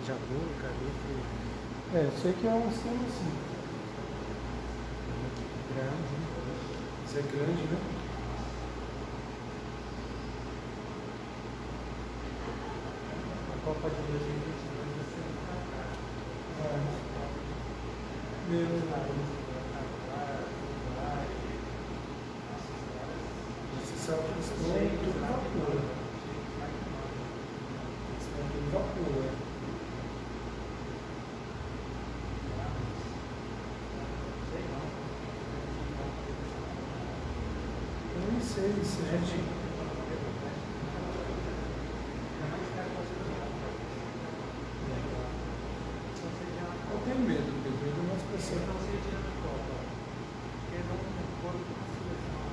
Jabu, Calife. Eu sei que é um esquema assim. Grande. Isso é grande, né? A Copa de 2022 vai ser no Catar. Você sabe que eles estão em tudo vapor. Eles estão em tudo vapor, né? Eu nem sei se a gente... Eu tenho medo, Pedro, de umas pessoas. Não sei de na Copa. Porque não pode uma seleção.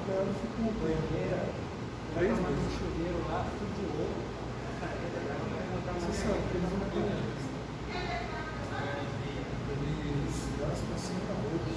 Eu fico com banheira. Vai tomar um chuveiro lá, tudo de ouro. Você sabe que eles não têm. Eles gastam assim na roupa.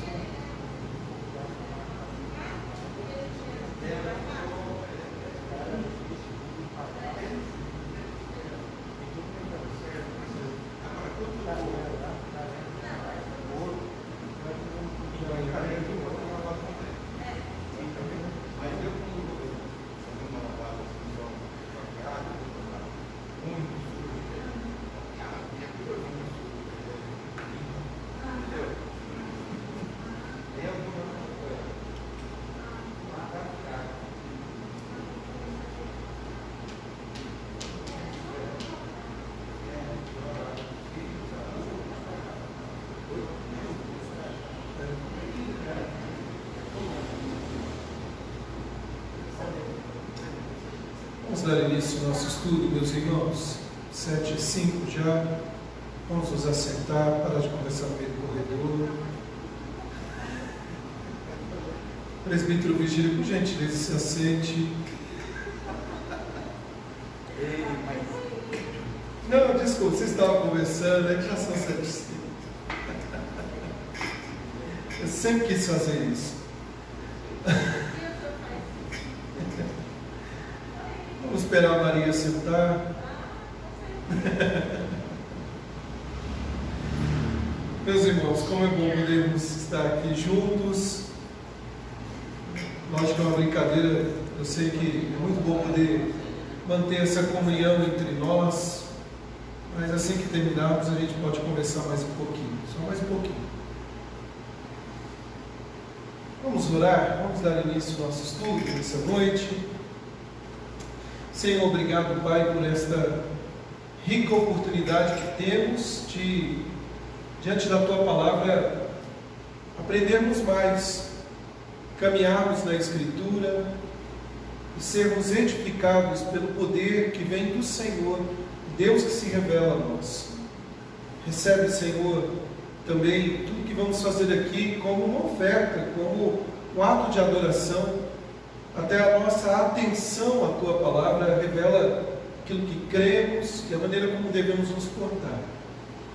Vamos dar início ao nosso estudo, meus irmãos. 7h05 já. Vamos nos assentar, parar de conversar no meio do corredor. Presbítero Vigílio, por gentileza, se assente. Não, desculpa, vocês estavam conversando, é que já são 7h05. Eu sempre quis fazer isso. Vamos esperar a Maria sentar. Meus irmãos, como é bom podermos estar aqui juntos. Lógico que é uma brincadeira, eu sei que é muito bom poder manter essa comunhão entre nós, mas assim que terminarmos a gente pode conversar mais um pouquinho, só mais um pouquinho. Vamos orar, vamos dar início ao nosso estudo nessa noite. Senhor, obrigado, Pai, por esta rica oportunidade que temos de, diante da Tua Palavra, aprendermos mais, caminharmos na Escritura e sermos edificados pelo poder que vem do Senhor, Deus que se revela a nós. Recebe, Senhor, também tudo que vamos fazer aqui como uma oferta, como um ato de adoração. Até a nossa atenção à Tua Palavra revela aquilo que cremos e a maneira como devemos nos portar.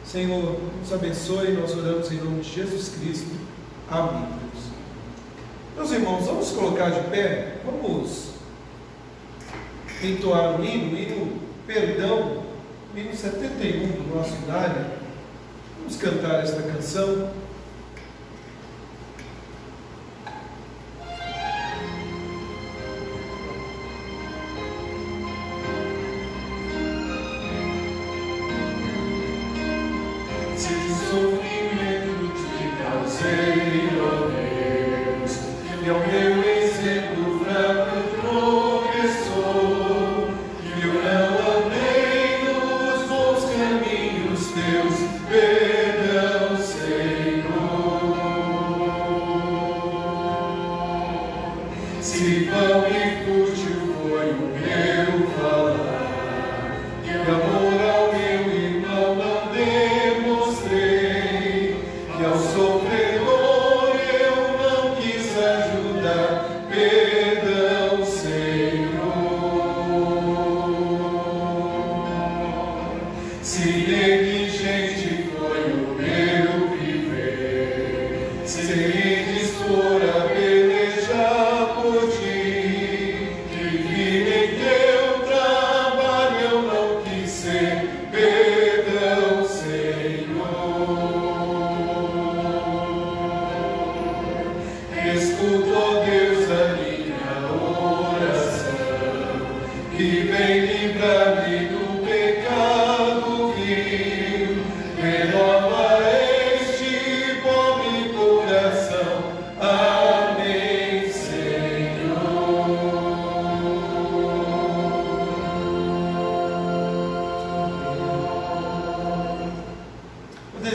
Senhor, nos abençoe, nós oramos em nome de Jesus Cristo. Amém. Meus irmãos, vamos colocar de pé, vamos entoar o hino Perdão, o hino 71 do nosso hinário. Vamos cantar esta canção. Se negligente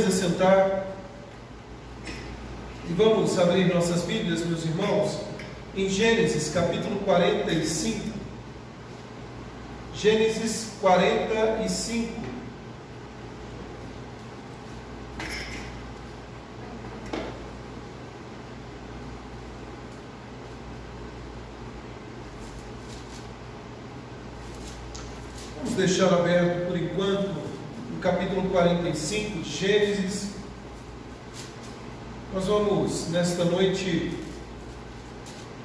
assentar e vamos abrir nossas Bíblias, meus irmãos, em Gênesis capítulo 45. Gênesis 45. Vamos deixar aberto por enquanto o capítulo 45 de Gênesis. Nós vamos, nesta noite,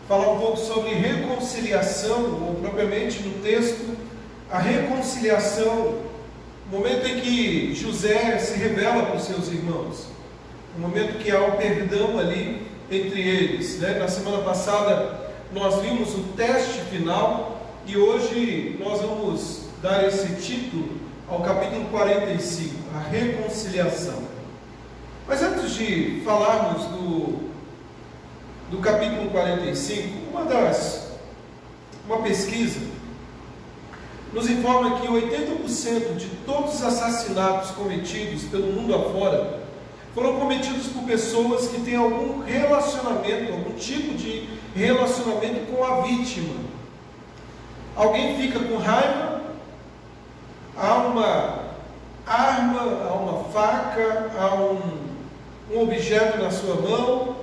falar um pouco sobre reconciliação, ou propriamente no texto, a reconciliação, o momento em que José se revela para os seus irmãos, o momento que há o perdão ali entre eles, né? Na semana passada nós vimos o teste final e hoje nós vamos dar esse título ao capítulo 45, a reconciliação. Mas antes de falarmos do capítulo 45, uma pesquisa nos informa que 80% de todos os assassinatos cometidos pelo mundo afora foram cometidos por pessoas que têm algum relacionamento, algum tipo de relacionamento com a vítima. Alguém fica com raiva, há uma arma, há uma faca, há um objeto na sua mão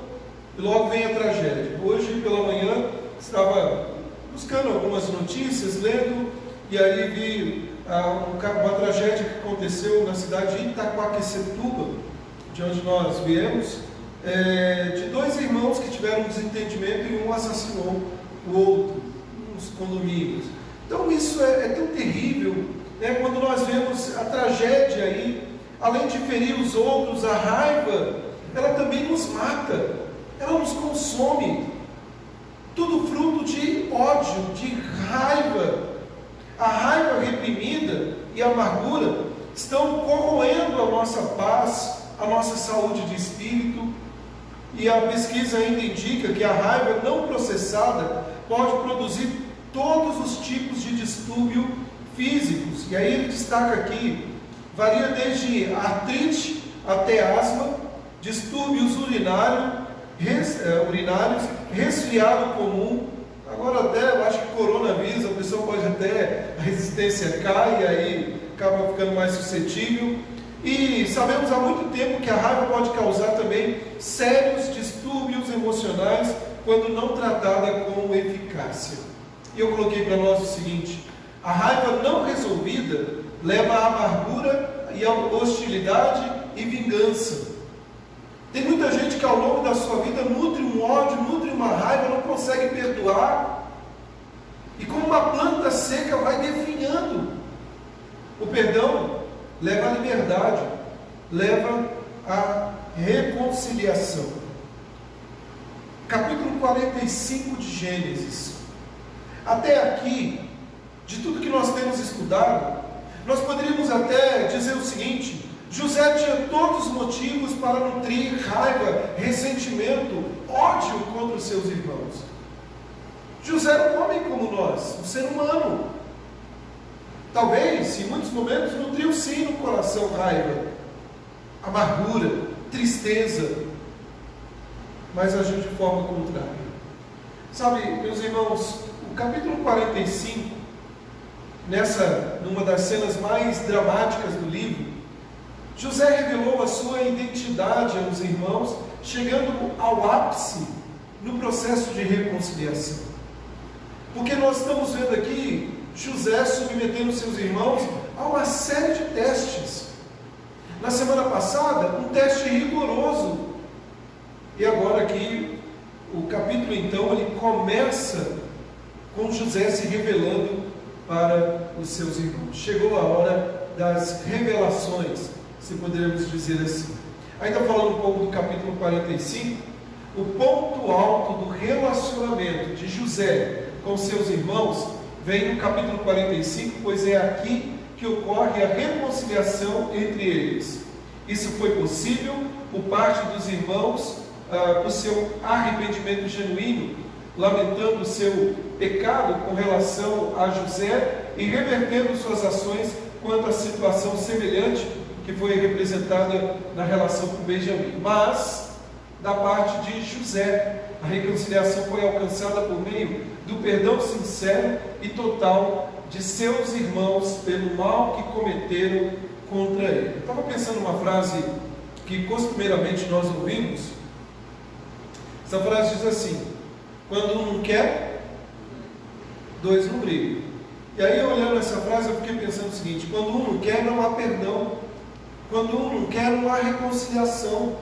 e logo vem a tragédia. Hoje pela manhã estava buscando algumas notícias, lendo, e aí vi uma tragédia que aconteceu na cidade de Itaquaquecetuba, de onde nós viemos, de dois irmãos que tiveram um desentendimento e um assassinou o outro, nos condomínios. Então isso é tão terrível, né? Quando nós vemos a tragédia aí, além de ferir os outros, a raiva, ela também nos mata, ela nos consome, tudo fruto de ódio, de raiva. A raiva reprimida e a amargura estão corroendo a nossa paz, a nossa saúde de espírito, e a pesquisa ainda indica que a raiva não processada pode produzir todos os tipos de distúrbio físicos, e aí ele destaca aqui, varia desde artrite até asma, distúrbios urinários, resfriado comum, agora até eu acho que coronavírus, a pessoa pode até, a resistência cai e aí acaba ficando mais suscetível. E sabemos há muito tempo que a raiva pode causar também sérios distúrbios emocionais quando não tratada com eficácia. E eu coloquei para nós o seguinte: a raiva não resolvida leva à amargura e à hostilidade e vingança. Tem muita gente que ao longo da sua vida nutre um ódio, nutre uma raiva, não consegue perdoar, e como uma planta seca vai definhando. O perdão leva à liberdade, leva à reconciliação. Capítulo 45 de Gênesis. Até aqui, de tudo que nós temos estudado, nós poderíamos até dizer o seguinte: José tinha todos os motivos para nutrir raiva, ressentimento, ódio contra os seus irmãos. José era um homem como nós, um ser humano. Talvez, em muitos momentos, nutriu sim no coração raiva, amargura, tristeza, mas agiu de forma contrária. Sabe, meus irmãos, o capítulo 45, numa das cenas mais dramáticas do livro, José revelou a sua identidade aos irmãos, chegando ao ápice no processo de reconciliação. Porque nós estamos vendo aqui José submetendo seus irmãos a uma série de testes. Na semana passada, um teste rigoroso. E agora aqui, o capítulo então, ele começa com José se revelando para os seus irmãos. Chegou a hora das revelações, se poderíamos dizer assim. Ainda falando um pouco do capítulo 45, o ponto alto do relacionamento de José com seus irmãos vem no capítulo 45, pois é aqui que ocorre a reconciliação entre eles. Isso foi possível por parte dos irmãos, por seu arrependimento genuíno, lamentando o seu pecado com relação a José e revertendo suas ações quanto a situação semelhante que que foi representada na relação com Benjamim, mas da parte de José, a reconciliação foi alcançada por meio do perdão sincero e total de seus irmãos pelo mal que cometeram contra ele. Eu estava pensando numa frase que costumeiramente nós ouvimos. Essa frase diz assim: quando um não quer, dois não brigam. E aí, olhando essa frase, eu fiquei pensando o seguinte: quando um não quer, não há perdão. Quando um não quer, não há reconciliação.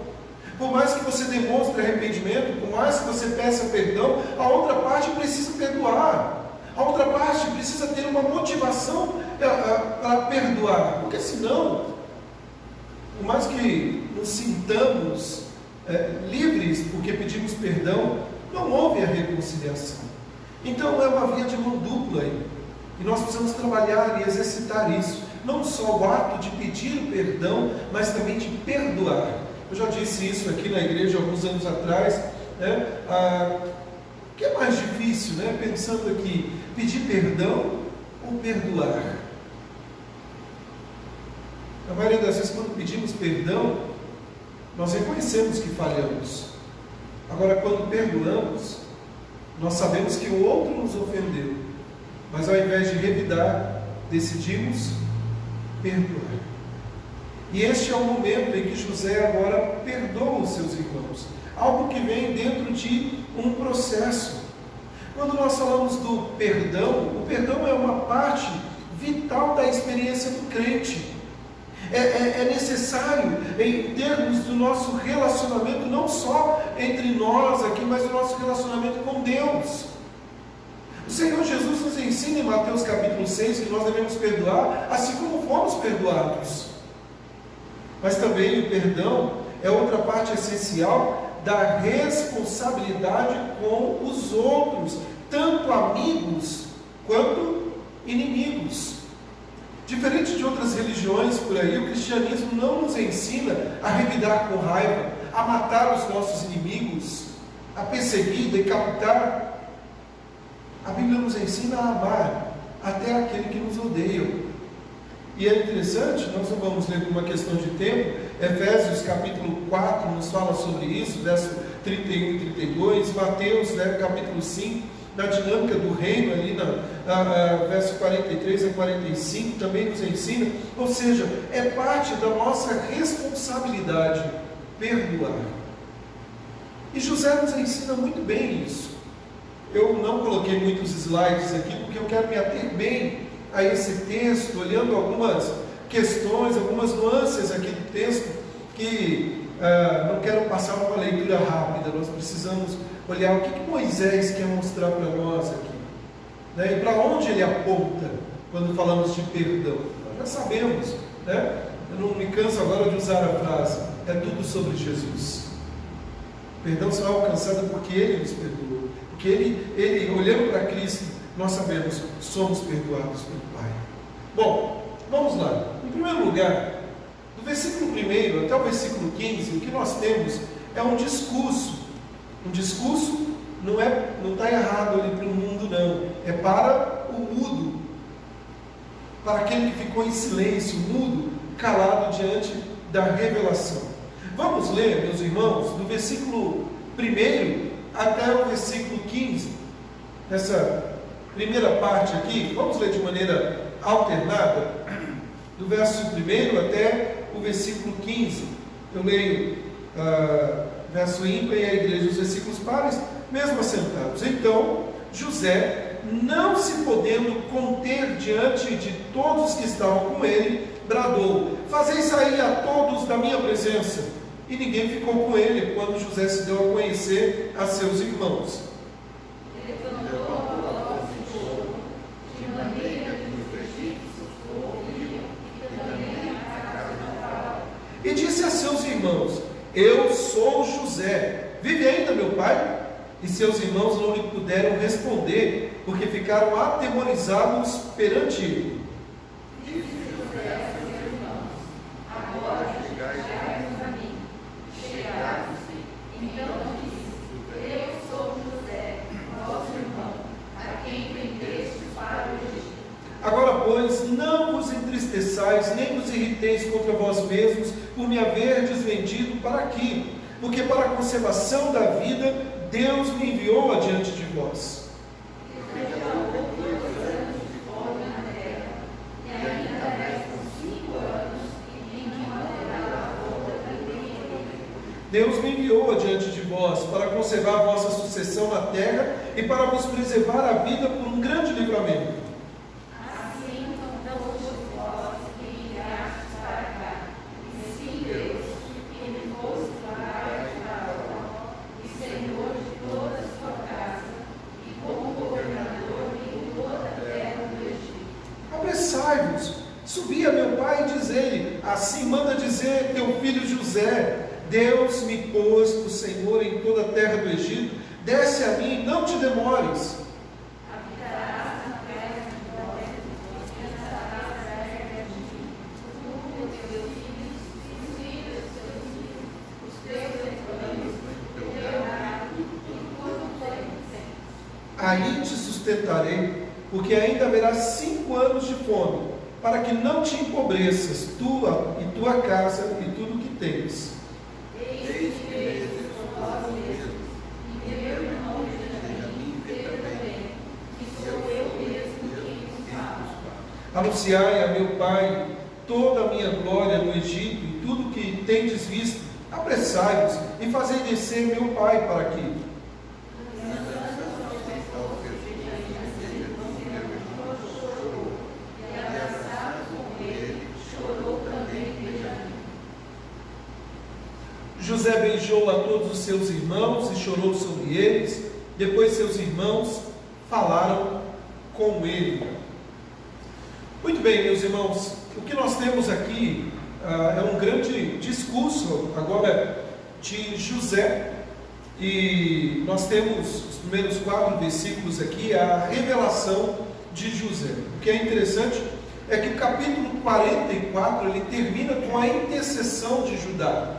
Por mais que você demonstre arrependimento, por mais que você peça perdão, a outra parte precisa perdoar. A outra parte precisa ter uma motivação para perdoar. Porque senão, por mais que nos sintamos livres porque pedimos perdão, não houve a reconciliação. Então é uma via de mão dupla aí. E nós precisamos trabalhar e exercitar isso. Não só o ato de pedir o perdão, mas também de perdoar. Eu já disse isso aqui na igreja alguns anos atrás, né? O que é mais difícil, né? Pensando aqui, pedir perdão ou perdoar? Na maioria das vezes, quando pedimos perdão, nós reconhecemos que falhamos. Agora, quando perdoamos, nós sabemos que o outro nos ofendeu, mas ao invés de revidar, decidimos perdoar. E este é o momento em que José agora perdoa os seus irmãos. Algo que vem dentro de um processo. Quando nós falamos do perdão, o perdão é uma parte vital da experiência do crente. É necessário em termos do nosso relacionamento, não só entre nós aqui, mas o nosso relacionamento com Deus. O Senhor Jesus nos ensina em Mateus capítulo 6 que nós devemos perdoar assim como fomos perdoados. Mas também o perdão é outra parte essencial da responsabilidade com os outros, tanto amigos quanto inimigos. Diferente de outras religiões por aí, o cristianismo não nos ensina a revidar com raiva, a matar os nossos inimigos, a perseguir, decapitar. A Bíblia nos ensina a amar até aquele que nos odeia. E é interessante, nós não vamos ler por uma questão de tempo, Efésios capítulo 4 nos fala sobre isso, verso 31 e 32, Mateus capítulo 5, na dinâmica do reino ali, verso 43 a 45, também nos ensina, ou seja, é parte da nossa responsabilidade perdoar. E José nos ensina muito bem isso. Eu não coloquei muitos slides aqui, porque eu quero me ater bem a esse texto, olhando algumas questões, algumas nuances aqui do texto, que não quero passar uma leitura rápida. Nós precisamos olhar o que Moisés quer mostrar para nós aqui, né? E para onde ele aponta quando falamos de perdão. Nós já sabemos, né? Eu não me canso agora de usar a frase, é tudo sobre Jesus. O perdão será alcançado porque Ele nos perdoou, porque Ele olhando para Cristo, nós sabemos, somos perdoados pelo Pai. Bom, vamos lá. Em primeiro lugar, do versículo 1 até o versículo 15, o que nós temos é um discurso. Um discurso não está errado ali para o mundo, não. É para o mudo, para aquele que ficou em silêncio, mudo, calado diante da revelação. Vamos ler, meus irmãos, do versículo 1 até o versículo 15. Nessa primeira parte aqui, vamos ler de maneira alternada, do verso 1 até o versículo 15. Eu leio verso ímpar e a igreja os versículos pares, mesmo assentados. Então, José, não se podendo conter diante de todos que estavam com ele, bradou: fazei sair a todos da minha presença. E ninguém ficou com ele quando José se deu a conhecer a seus irmãos. E disse a seus irmãos: eu sou José, vive ainda meu pai? E seus irmãos não lhe puderam responder, porque ficaram atemorizados perante ele. Disse José a seus irmãos: agora chegai a mim. Chegaram-se. Então disse: eu sou José, vosso irmão, a quem vendestes para o Egito. Agora, pois, não vos entristeçais mais, nem vos irriteis contra vós mesmos, por me haverdes vendido para aqui, porque para a conservação da vida, Deus me enviou adiante de vós. Deus me enviou adiante de vós para conservar a vossa sucessão na terra e para vos preservar a vida por um grande livramento. Assim não hoje vós que enviastes para cá, e sim Deus, que me fosse para Faraó, e Senhor de toda a sua casa, e como governador em toda a terra do Egito. Apressai-vos, subi a meu pai e dizei-lhe, assim manda dizer teu filho José, Deus me pôs por Senhor em toda a terra do Egito, desce a mim, não te demores. Habitarás na terra de Moab, e estarás perto de mim, tu, os teus filhos, os filhos dos teus filhos, os teus rebanhos, o teu gado, e quanto tens. Aí te sustentarei, porque ainda haverá 5 anos de fome, para que não te empobreças, tua e tua casa e tudo que tens. Anunciai a meu pai toda a minha glória no Egito e tudo que tendes visto. Apressai-vos e fazei descer meu pai para aqui. José beijou a todos os seus irmãos e chorou sobre eles. Depois seus irmãos falaram com ele. Muito bem, meus irmãos, o que nós temos aqui é um grande discurso agora de José, e nós temos os primeiros 4 versículos aqui, a revelação de José. O que é interessante é que o capítulo 44 ele termina com a intercessão de Judá.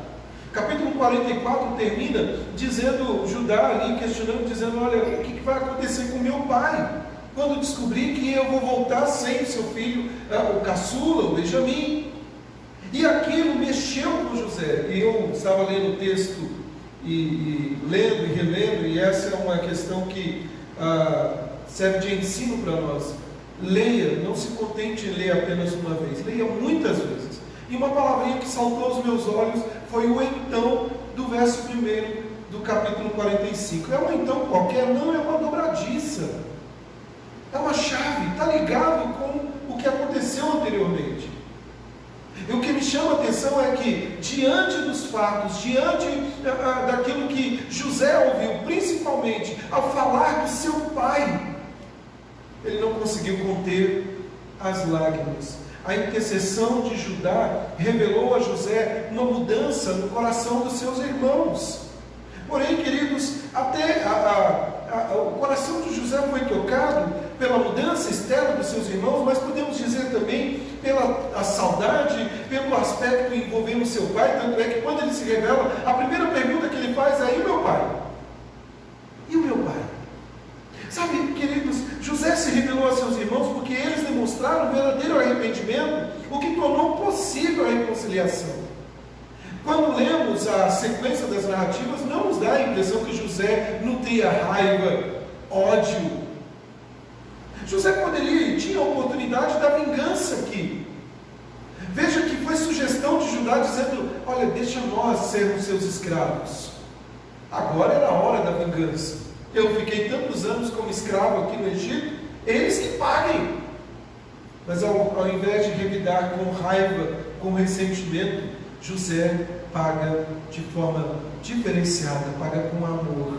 O capítulo 44 termina dizendo, Judá ali questionando, dizendo, olha, o que vai acontecer com meu pai? Quando descobrir que eu vou voltar sem seu filho, o caçula, o Benjamim. E aquilo mexeu com José. E eu estava lendo o texto, e lendo e relendo, e essa é uma questão que serve de ensino para nós. Leia, não se contente em ler apenas uma vez, leia muitas vezes. E uma palavrinha que saltou aos meus olhos foi o então do verso 1 do capítulo 45. É um então qualquer, não, é uma dobradiça. É uma chave, está ligado com o que aconteceu anteriormente. E o que me chama a atenção é que, diante dos fatos, diante daquilo que José ouviu, principalmente ao falar do seu pai, ele não conseguiu conter as lágrimas. A intercessão de Judá revelou a José uma mudança no coração dos seus irmãos. Porém, queridos, até o coração de José foi tocado pela mudança externa dos seus irmãos, mas podemos dizer também pela a saudade, pelo aspecto envolvendo seu pai. Tanto é que quando ele se revela, a primeira pergunta que ele faz é: e o meu pai? E o meu pai? Sabe, queridos, José se revelou a seus irmãos porque eles demonstraram um verdadeiro arrependimento, o que tornou possível a reconciliação. Quando lemos a sequência das narrativas, não nos dá a impressão que José nutria raiva, ódio. José poderia e tinha a oportunidade da vingança aqui. Veja que foi sugestão de Judá dizendo: olha, deixa nós sermos seus escravos. Agora era a hora da vingança. Eu fiquei tantos anos como escravo aqui no Egito, eles que paguem. Mas ao invés de revidar com raiva, com ressentimento, José paga de forma diferenciada, paga com amor.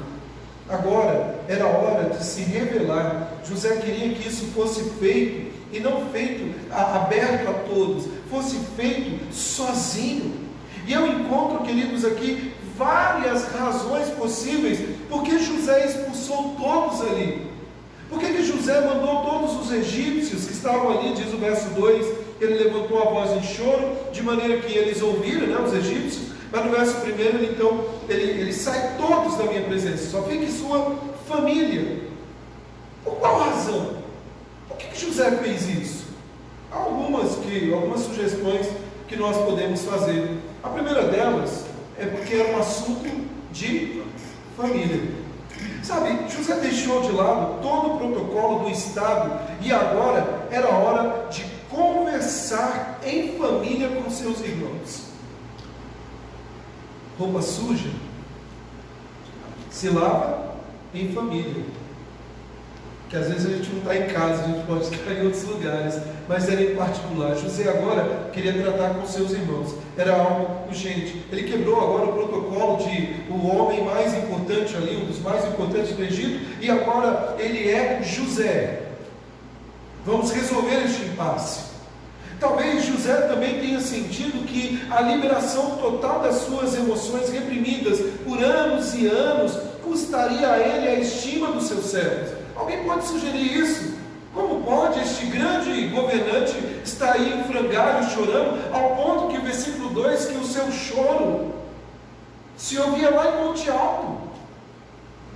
Agora era hora de se revelar. José queria que isso fosse feito, e não feito aberto a todos, fosse feito sozinho. E eu encontro, queridos, aqui várias razões possíveis porque José expulsou todos ali. Por que José mandou todos os egípcios que estavam ali? Diz o verso 2, ele levantou a voz em choro, de maneira que eles ouviram, né, os egípcios. Mas no verso 1, ele sai todos da minha presença, só fique sua família. Por qual razão? Por que José fez isso? Há algumas que de algumas sugestões que nós podemos fazer. A primeira delas é porque era um assunto de família. Sabe, José deixou de lado todo o protocolo do Estado e agora era hora de conversar em família com seus irmãos. Roupa suja se lava em família. Que às vezes a gente não está em casa, a gente pode estar em outros lugares, mas era em particular. José agora queria tratar com seus irmãos, era algo urgente. Ele quebrou agora o protocolo de o homem mais importante ali, um dos mais importantes do Egito, e agora ele é José. Vamos resolver este impasse. Talvez José também tenha sentido que a liberação total das suas emoções reprimidas por anos e anos custaria a ele a estima dos seus servos. Alguém pode sugerir isso? Como pode este grande governante estar aí em frangalhos chorando, ao ponto que o versículo 2, que o seu choro se ouvia lá em Monte Alto?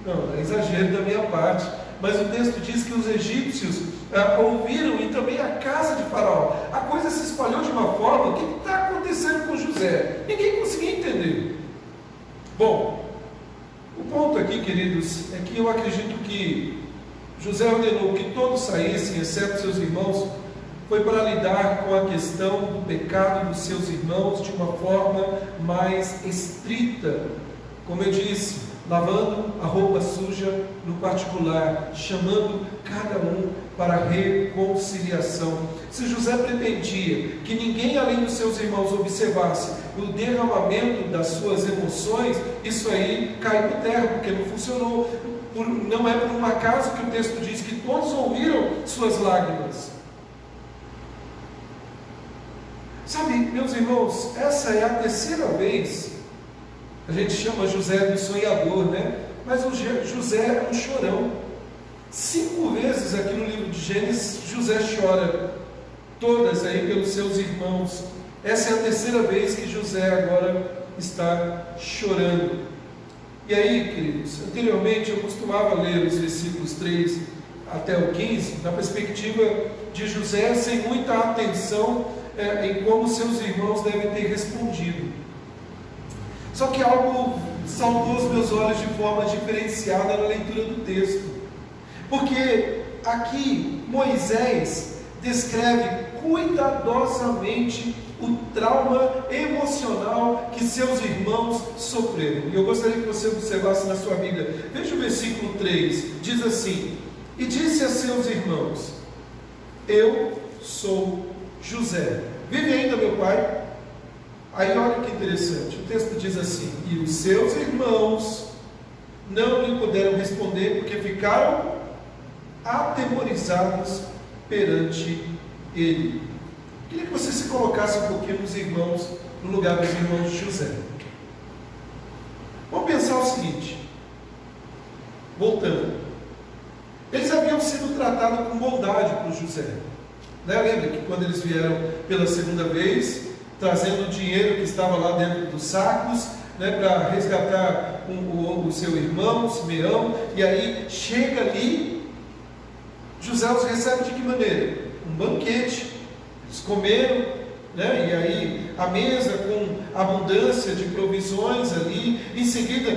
Não, é exagero da minha parte, mas o texto diz que os egípcios ouviram e também a casa de Faraó. A coisa se espalhou de uma forma, o que está acontecendo com José? Ninguém conseguia entender. Bom, o ponto aqui, queridos, é que eu acredito que José ordenou que todos saíssem, exceto seus irmãos, foi para lidar com a questão do pecado dos seus irmãos de uma forma mais estrita. Como eu disse, lavando a roupa suja no particular, chamando cada um para a reconciliação. Se José pretendia que ninguém além dos seus irmãos observasse o derramamento das suas emoções, isso aí cai por terra, porque não funcionou. Não é por um acaso que o texto diz que todos ouviram suas lágrimas. Sabe, meus irmãos, essa é a terceira vez. A gente chama José de sonhador, né? Mas o José é um chorão. 5 vezes aqui no livro de Gênesis, José chora, todas aí pelos seus irmãos. Essa é a terceira vez que José agora está chorando. E aí, queridos, anteriormente eu costumava ler os versículos 3 até o 15, na perspectiva de José, sem muita atenção em como seus irmãos devem ter respondido. Só que algo saltou aos meus olhos de forma diferenciada na leitura do texto. Porque aqui Moisés descreve cuidadosamente o trauma emocional que seus irmãos sofreram. E eu gostaria que você observasse na sua Bíblia. Veja o versículo 3, diz assim: e disse a seus irmãos: eu sou José. Vive ainda meu pai? Aí olha que interessante, o texto diz assim: e os seus irmãos não lhe puderam responder, porque ficaram atemorizados perante ele. Queria que você se colocasse um pouquinho nos irmãos, no lugar dos irmãos de José. Vamos pensar o seguinte, voltando. Eles haviam sido tratados com bondade por José. Lembra que quando eles vieram pela segunda vez, trazendo o dinheiro que estava lá dentro dos sacos, para resgatar o seu irmão, Simeão, e aí chega ali, José os recebe de que maneira? Um banquete. Eles comeram, e aí a mesa com abundância de provisões ali. Em seguida,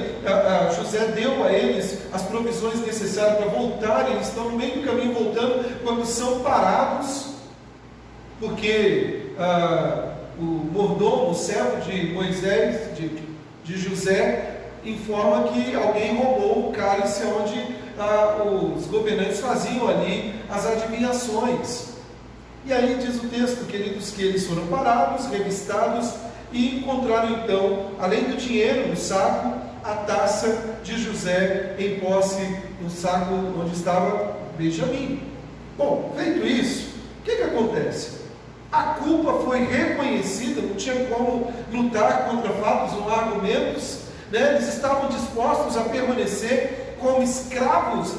José deu a eles as provisões necessárias para voltarem. Eles estão no meio do caminho voltando, quando são parados, porque o mordomo, o servo de Moisés, de José, informa que alguém roubou o cálice onde os governantes faziam ali as adivinhações. E aí diz o texto, queridos, que eles foram parados, revistados e encontraram então, além do dinheiro no saco, a taça de José em posse no saco onde estava Benjamim. Bom, feito isso, o que acontece? A culpa foi reconhecida, não tinha como lutar contra fatos ou argumentos, eles estavam dispostos a permanecer como escravos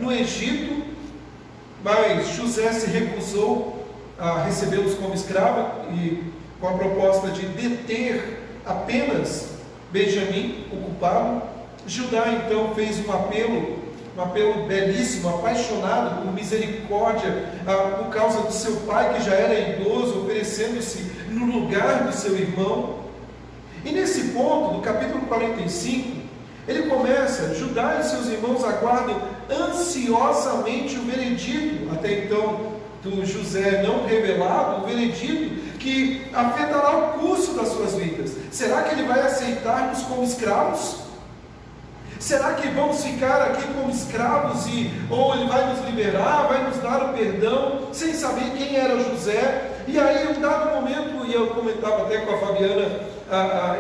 no Egito, mas José se recusou a recebê-los como escravo e com a proposta de deter apenas Benjamim, o culpado. Judá então fez um apelo um apelo belíssimo, apaixonado por misericórdia, por causa do seu pai que já era idoso, oferecendo-se no lugar do seu irmão. E nesse ponto, do capítulo 45, ele começa: Judá e seus irmãos aguardam ansiosamente o veredito, até então do José não revelado, o veredito que afetará o curso das suas vidas. Será que ele vai aceitar-nos como escravos? Será que vamos ficar aqui como escravos ou ele vai nos liberar, vai nos dar o perdão, sem saber quem era José? E aí, em um dado momento, e eu comentava até com a Fabiana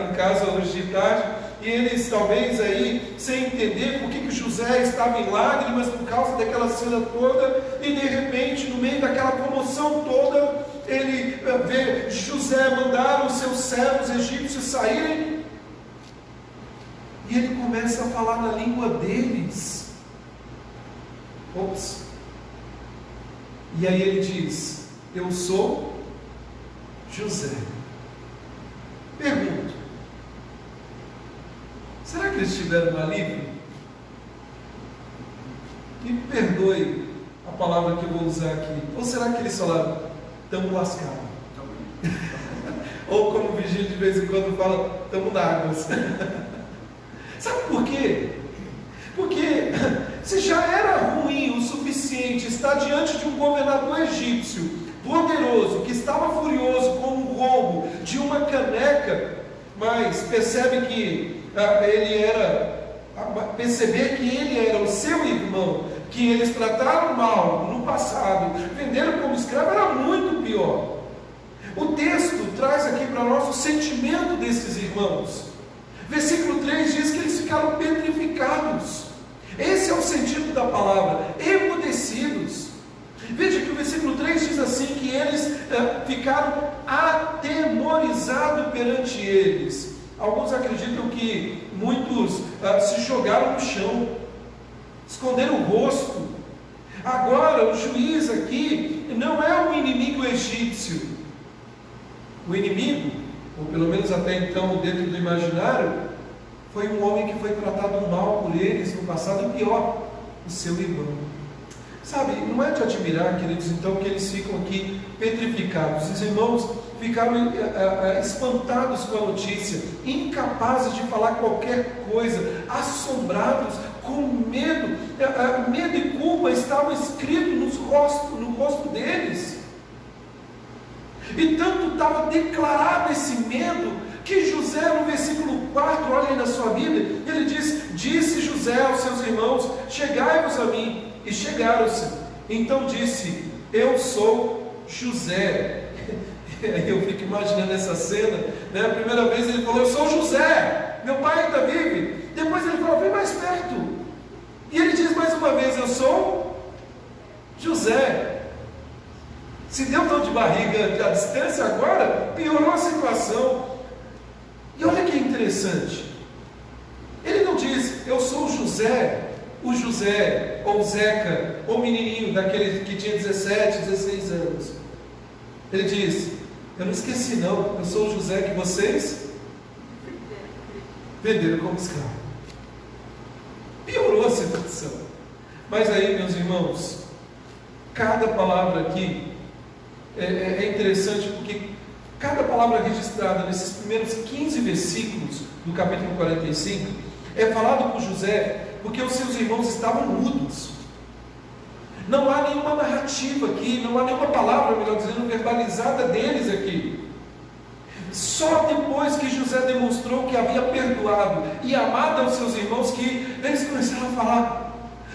em casa hoje de tarde, e eles talvez aí, sem entender por que José estava em lágrimas por causa daquela cena toda, e de repente, no meio daquela comoção toda, ele vê José mandar os seus servos egípcios saírem, e ele começa a falar na língua deles. Ops! E aí ele diz: eu sou José. Pergunto: será que eles tiveram um alívio? Me perdoe a palavra que eu vou usar aqui. Ou será que eles falaram: estamos lascados? Ou como o Vigílio de vez em quando fala: estamos na água. Sabe por quê? Porque se já era ruim o suficiente estar diante de um governador egípcio poderoso, que estava furioso com o roubo de uma caneca, mas perceber que ele era o seu irmão, que eles trataram mal no passado, venderam como escravo, era muito pior. O texto traz aqui para nós o sentimento desses irmãos. Versículo 3 diz que eles ficaram petrificados. Esse é o sentido da palavra, emudecidos. Veja que o versículo 3 diz assim, que eles ficaram atemorizados perante eles. Alguns acreditam que muitos se jogaram no chão, esconderam o rosto. Agora o juiz aqui não é o inimigo egípcio. O inimigo, ou pelo menos até então dentro do imaginário, foi um homem que foi tratado mal por eles no passado, e pior, o seu irmão. Sabe, não é de admirar, queridos, então, que eles ficam aqui petrificados. Os irmãos ficaram espantados com a notícia, incapazes de falar qualquer coisa, assombrados, com medo. Medo e culpa estavam escritos no rosto deles. E tanto estava declarado esse medo, que José, no versículo 4, olha aí na sua Bíblia, ele diz: disse José aos seus irmãos: chegai-vos a mim. E chegaram-se. Então disse: eu sou José. Eu fico imaginando essa cena, né? A primeira vez ele falou: eu sou José, meu pai ainda vive. Depois ele falou: vem mais perto. E ele diz mais uma vez: eu sou José. Se deu dor de barriga à distância agora, piorou a situação. E olha que interessante, ele não diz: eu sou José, o José, ou Zeca, ou menininho daquele que tinha 17, 16 anos. Ele diz: eu não esqueci não, eu sou o José que vocês venderam como escravo. Piorou a situação. Mas aí, meus irmãos, cada palavra aqui é interessante, porque cada palavra registrada nesses primeiros 15 versículos do capítulo 45 é falado por José, porque os seus irmãos estavam mudos. Não há nenhuma narrativa aqui, não há nenhuma palavra, melhor dizendo, verbalizada deles aqui. Só depois que José demonstrou que havia perdoado e amado aos seus irmãos, que eles começaram a falar.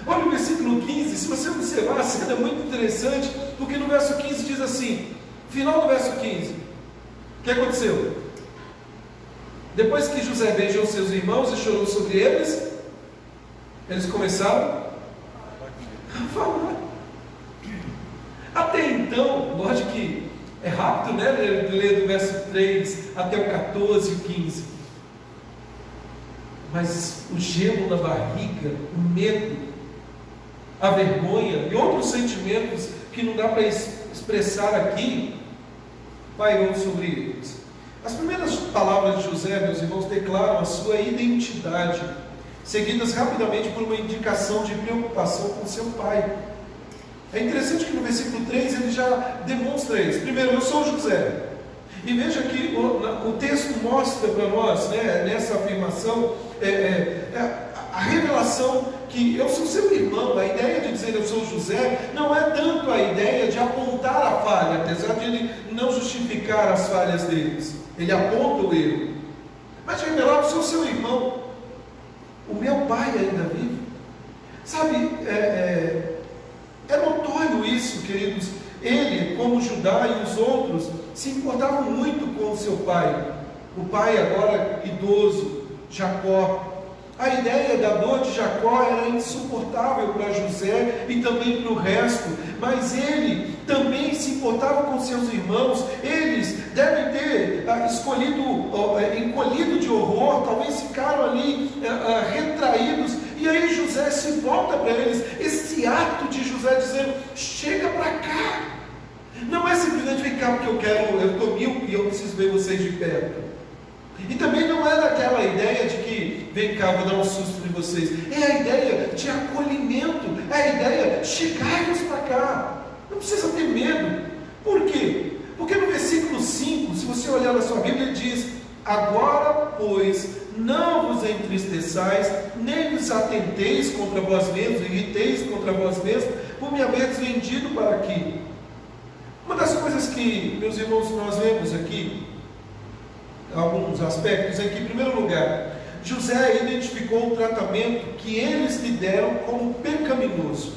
Olha o versículo 15, se você observar, a cena é muito interessante, porque no verso 15 diz assim, final do verso 15, o que aconteceu? Depois que José beijou seus irmãos e chorou sobre eles, eles começaram a falar. Até então, lógico que é rápido, né? Ler do verso 3 até o 14 e o 15. Mas o gelo na barriga, o medo, a vergonha e outros sentimentos que não dá para expressar aqui, pairou sobre eles. As primeiras palavras de José, meus irmãos, declaram a sua identidade. seguidas rapidamente por uma indicação de preocupação com seu pai. É interessante que no versículo 3 ele já demonstra isso. Primeiro, eu sou José. E veja que o texto mostra para nós, né, nessa afirmação, a revelação que eu sou seu irmão. A ideia de dizer eu sou José não é tanto a ideia de apontar a falha, apesar de ele não justificar as falhas deles. Ele aponta o erro. Mas de revelar, eu sou seu irmão. O meu pai ainda vive. Sabe, é notório isso, queridos. Ele, como Judá e os outros, se importavam muito com o seu pai. O pai agora idoso, Jacó. A ideia da dor de Jacó era insuportável para José e também para o resto, mas ele também se importava com seus irmãos. Eles devem ter encolhido de horror, talvez ficaram ali retraídos. E aí José se volta para eles. Esse ato de José dizendo: chega para cá, não é simplesmente vem cá porque eu estou míope e eu preciso ver vocês de perto. E também não é daquela ideia de que vem cá, vou dar um susto em vocês. É a ideia de acolhimento, é a ideia de chegarmos para cá. Não precisa ter medo. Por quê? Porque no versículo 5, se você olhar na sua Bíblia, ele diz: agora, pois, não vos entristeçais, nem vos atenteis contra vós mesmos, irriteis contra vós mesmos, por me haveres vendido para aqui. Uma das coisas que, meus irmãos, nós vemos aqui, alguns aspectos, é que, em primeiro lugar, José identificou o tratamento que eles lhe deram como pecaminoso.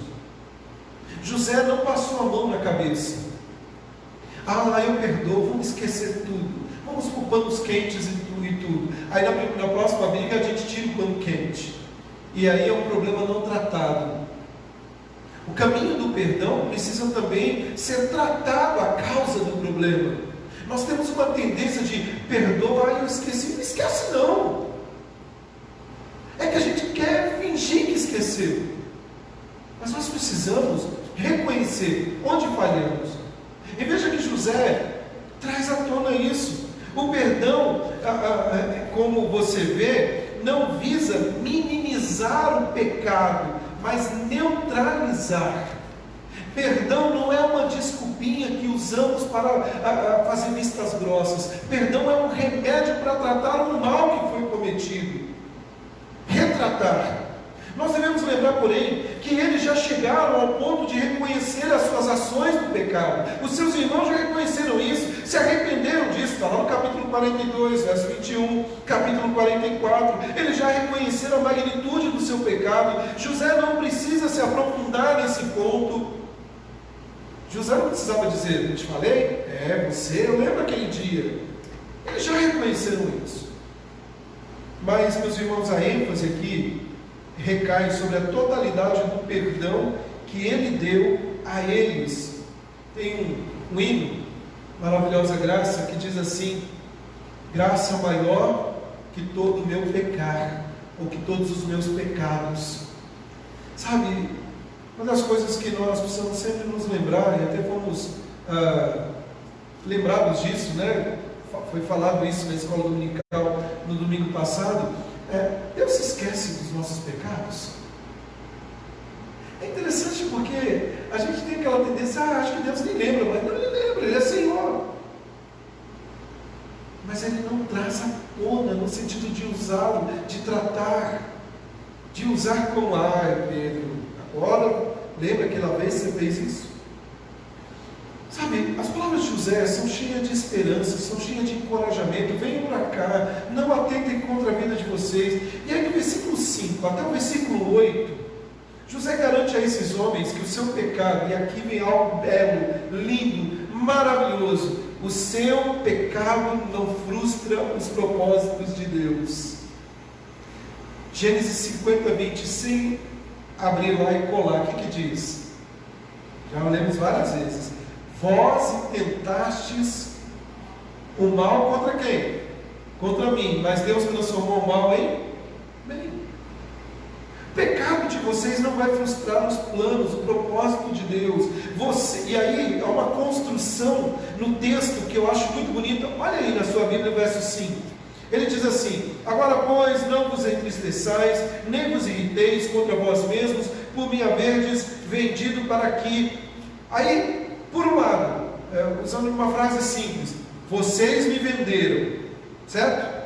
José não passou a mão na cabeça. Eu perdoo, vamos esquecer tudo, vamos por panos quentes e tudo. Aí na próxima briga a gente tira o pano quente, e aí é um problema não tratado. O caminho do perdão precisa também ser tratado a causa do problema. Nós temos uma tendência de perdoar, eu esqueci. Não esquece não. É que a gente quer fingir que esqueceu. Mas nós precisamos reconhecer onde falhamos. E veja que José traz à tona isso. O perdão, como você vê, não visa minimizar o pecado, mas neutralizar. Perdão não é uma desculpinha que usamos para fazer vistas grossas. Perdão é um remédio para tratar um mal que foi cometido. Retratar. Nós devemos lembrar, porém, que eles já chegaram ao ponto de reconhecer as suas ações do pecado. Os seus irmãos já reconheceram isso, se arrependeram disso. Está lá no capítulo 42, verso 21, capítulo 44. Eles já reconheceram a magnitude do seu pecado. José não precisa se aprofundar nesse ponto. José não precisava dizer: eu te falei? Eu lembro aquele dia. Eles já reconheceram isso. Mas, meus irmãos, a ênfase aqui recai sobre a totalidade do perdão que ele deu a eles. Tem um hino, Maravilhosa Graça, que diz assim: graça maior que todo o meu pecar, ou que todos os meus pecados. Sabe, uma das coisas que nós precisamos sempre nos lembrar, e até fomos lembrados disso, né? Foi falado isso na escola dominical no domingo passado. Deus se esquece dos nossos pecados. É interessante porque a gente tem aquela tendência: acho que Deus nem lembra, mas não, Ele lembra, Ele é Senhor. Mas Ele não traz à tona no sentido de usá-lo, de tratar, de usar como: Pedro, agora lembra aquela vez que você fez isso? Sabe, as palavras de José são cheias de esperança, são cheias de encorajamento. Venham para cá, não atentem contra a vida de vocês. E aí no versículo 5 até o versículo 8, José garante a esses homens que o seu pecado, e aqui vem algo belo, lindo, maravilhoso: o seu pecado não frustra os propósitos de Deus. Gênesis 50, 20, sem abrir lá e colar, o que diz? Já lemos várias vezes. Vós intentastes o mal contra quem? Contra mim, mas Deus transformou o mal em bem. O pecado de vocês não vai frustrar os planos, o propósito de Deus. E aí há uma construção no texto que eu acho muito bonita. Olha aí na sua Bíblia, verso 5. Ele diz assim: agora pois não vos entristeçais, nem vos irriteis contra vós mesmos, por me haverdes vendido para aqui. Aí, por um lado, usando uma frase simples, vocês me venderam, certo?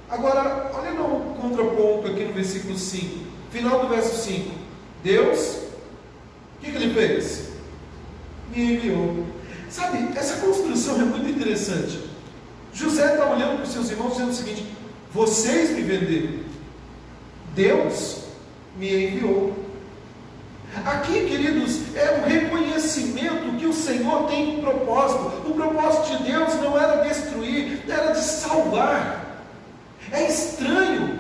Agora, olha no contraponto aqui no versículo 5, final do verso 5. Deus, o que ele fez? Me enviou. Sabe, essa construção é muito interessante. José está olhando para os seus irmãos dizendo o seguinte: vocês me venderam, Deus me enviou. Aqui, queridos, é um reconhecimento que o Senhor tem um propósito. O propósito de Deus não era destruir, era de salvar. É estranho.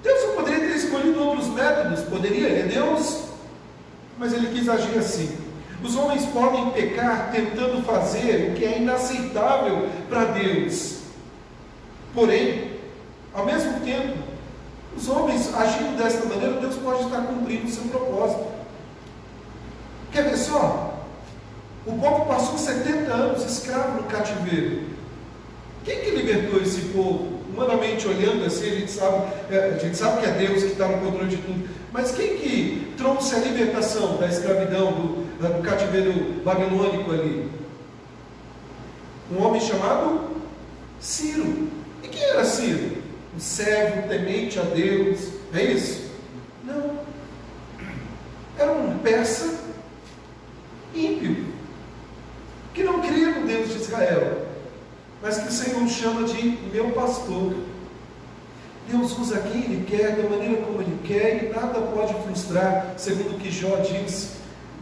Deus não poderia ter escolhido outros métodos, poderia, ele é Deus, mas ele quis agir assim. Os homens podem pecar tentando fazer o que é inaceitável para Deus. Porém, ao mesmo tempo, os homens agindo desta maneira, Deus pode estar cumprindo o seu propósito. Quer ver só? O povo passou 70 anos escravo no cativeiro. Quem que libertou esse povo? Humanamente olhando assim, a gente sabe que é Deus que está no controle de tudo. Mas quem que trouxe a libertação da escravidão, do cativeiro babilônico ali? Um homem chamado Ciro. E quem era Ciro? Um servo temente a Deus. É isso? Não. Era um persa ímpio, que não cria no Deus de Israel, mas que o Senhor chama de meu pastor. Deus usa quem Ele quer, da maneira como Ele quer, e nada pode frustrar, segundo o que Jó disse,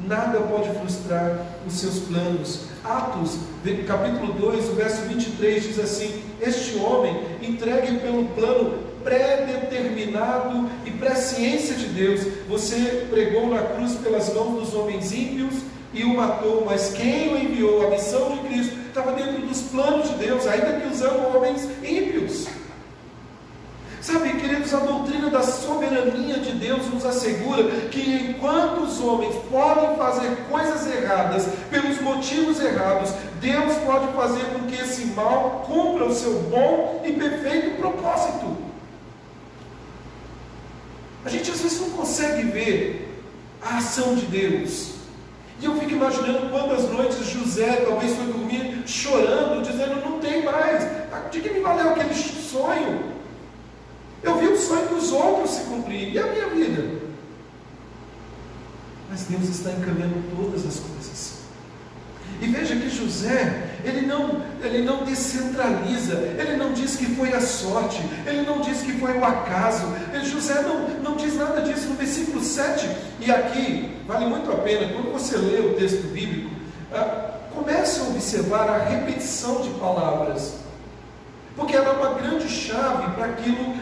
nada pode frustrar os seus planos. Atos, capítulo 2, o verso 23 diz assim: este homem, entregue pelo plano pré-determinado e presciência de Deus, você pregou na cruz pelas mãos dos homens ímpios e o matou, mas quem o enviou, a missão de Cristo, estava dentro dos planos de Deus, ainda que usando homens ímpios. Sabe, queridos, a doutrina da soberania de Deus nos assegura que enquanto os homens podem fazer coisas erradas, pelos motivos errados, Deus pode fazer com que esse mal cumpra o seu bom e perfeito propósito. A gente às vezes não consegue ver a ação de Deus. E eu fico imaginando quantas noites José talvez foi dormir chorando, dizendo: não tem mais, de que me valeu aquele sonho? Eu vi o sonho dos outros se cumprir, e a minha vida? Mas Deus está encaminhando todas as coisas. E veja que José, ele não descentraliza, ele não diz que foi a sorte, ele não diz que foi o acaso, José não diz nada disso. No versículo 7, e aqui vale muito a pena, quando você lê o texto bíblico, comece a observar a repetição de palavras, porque ela é uma grande chave para aquilo,